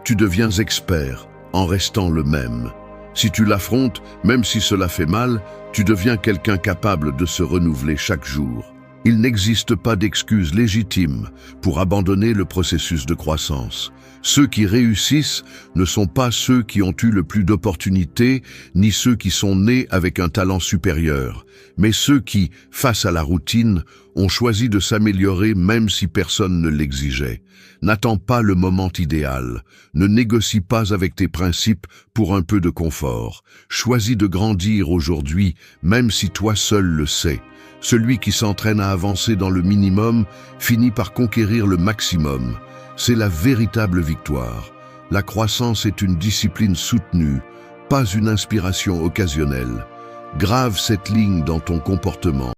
tu deviens expert en restant le même. Si tu l'affrontes, même si cela fait mal, tu deviens quelqu'un capable de se renouveler chaque jour. Il n'existe pas d'excuse légitime pour abandonner le processus de croissance. Ceux qui réussissent ne sont pas ceux qui ont eu le plus d'opportunités, ni ceux qui sont nés avec un talent supérieur, mais ceux qui, face à la routine, ont choisi de s'améliorer même si personne ne l'exigeait. N'attends pas le moment idéal. Ne négocie pas avec tes principes pour un peu de confort. Choisis de grandir aujourd'hui, même si toi seul le sais. Celui qui s'entraîne à avancer dans le minimum finit par conquérir le maximum. C'est la véritable victoire. La croissance est une discipline soutenue, pas une inspiration occasionnelle. Grave cette ligne dans ton comportement.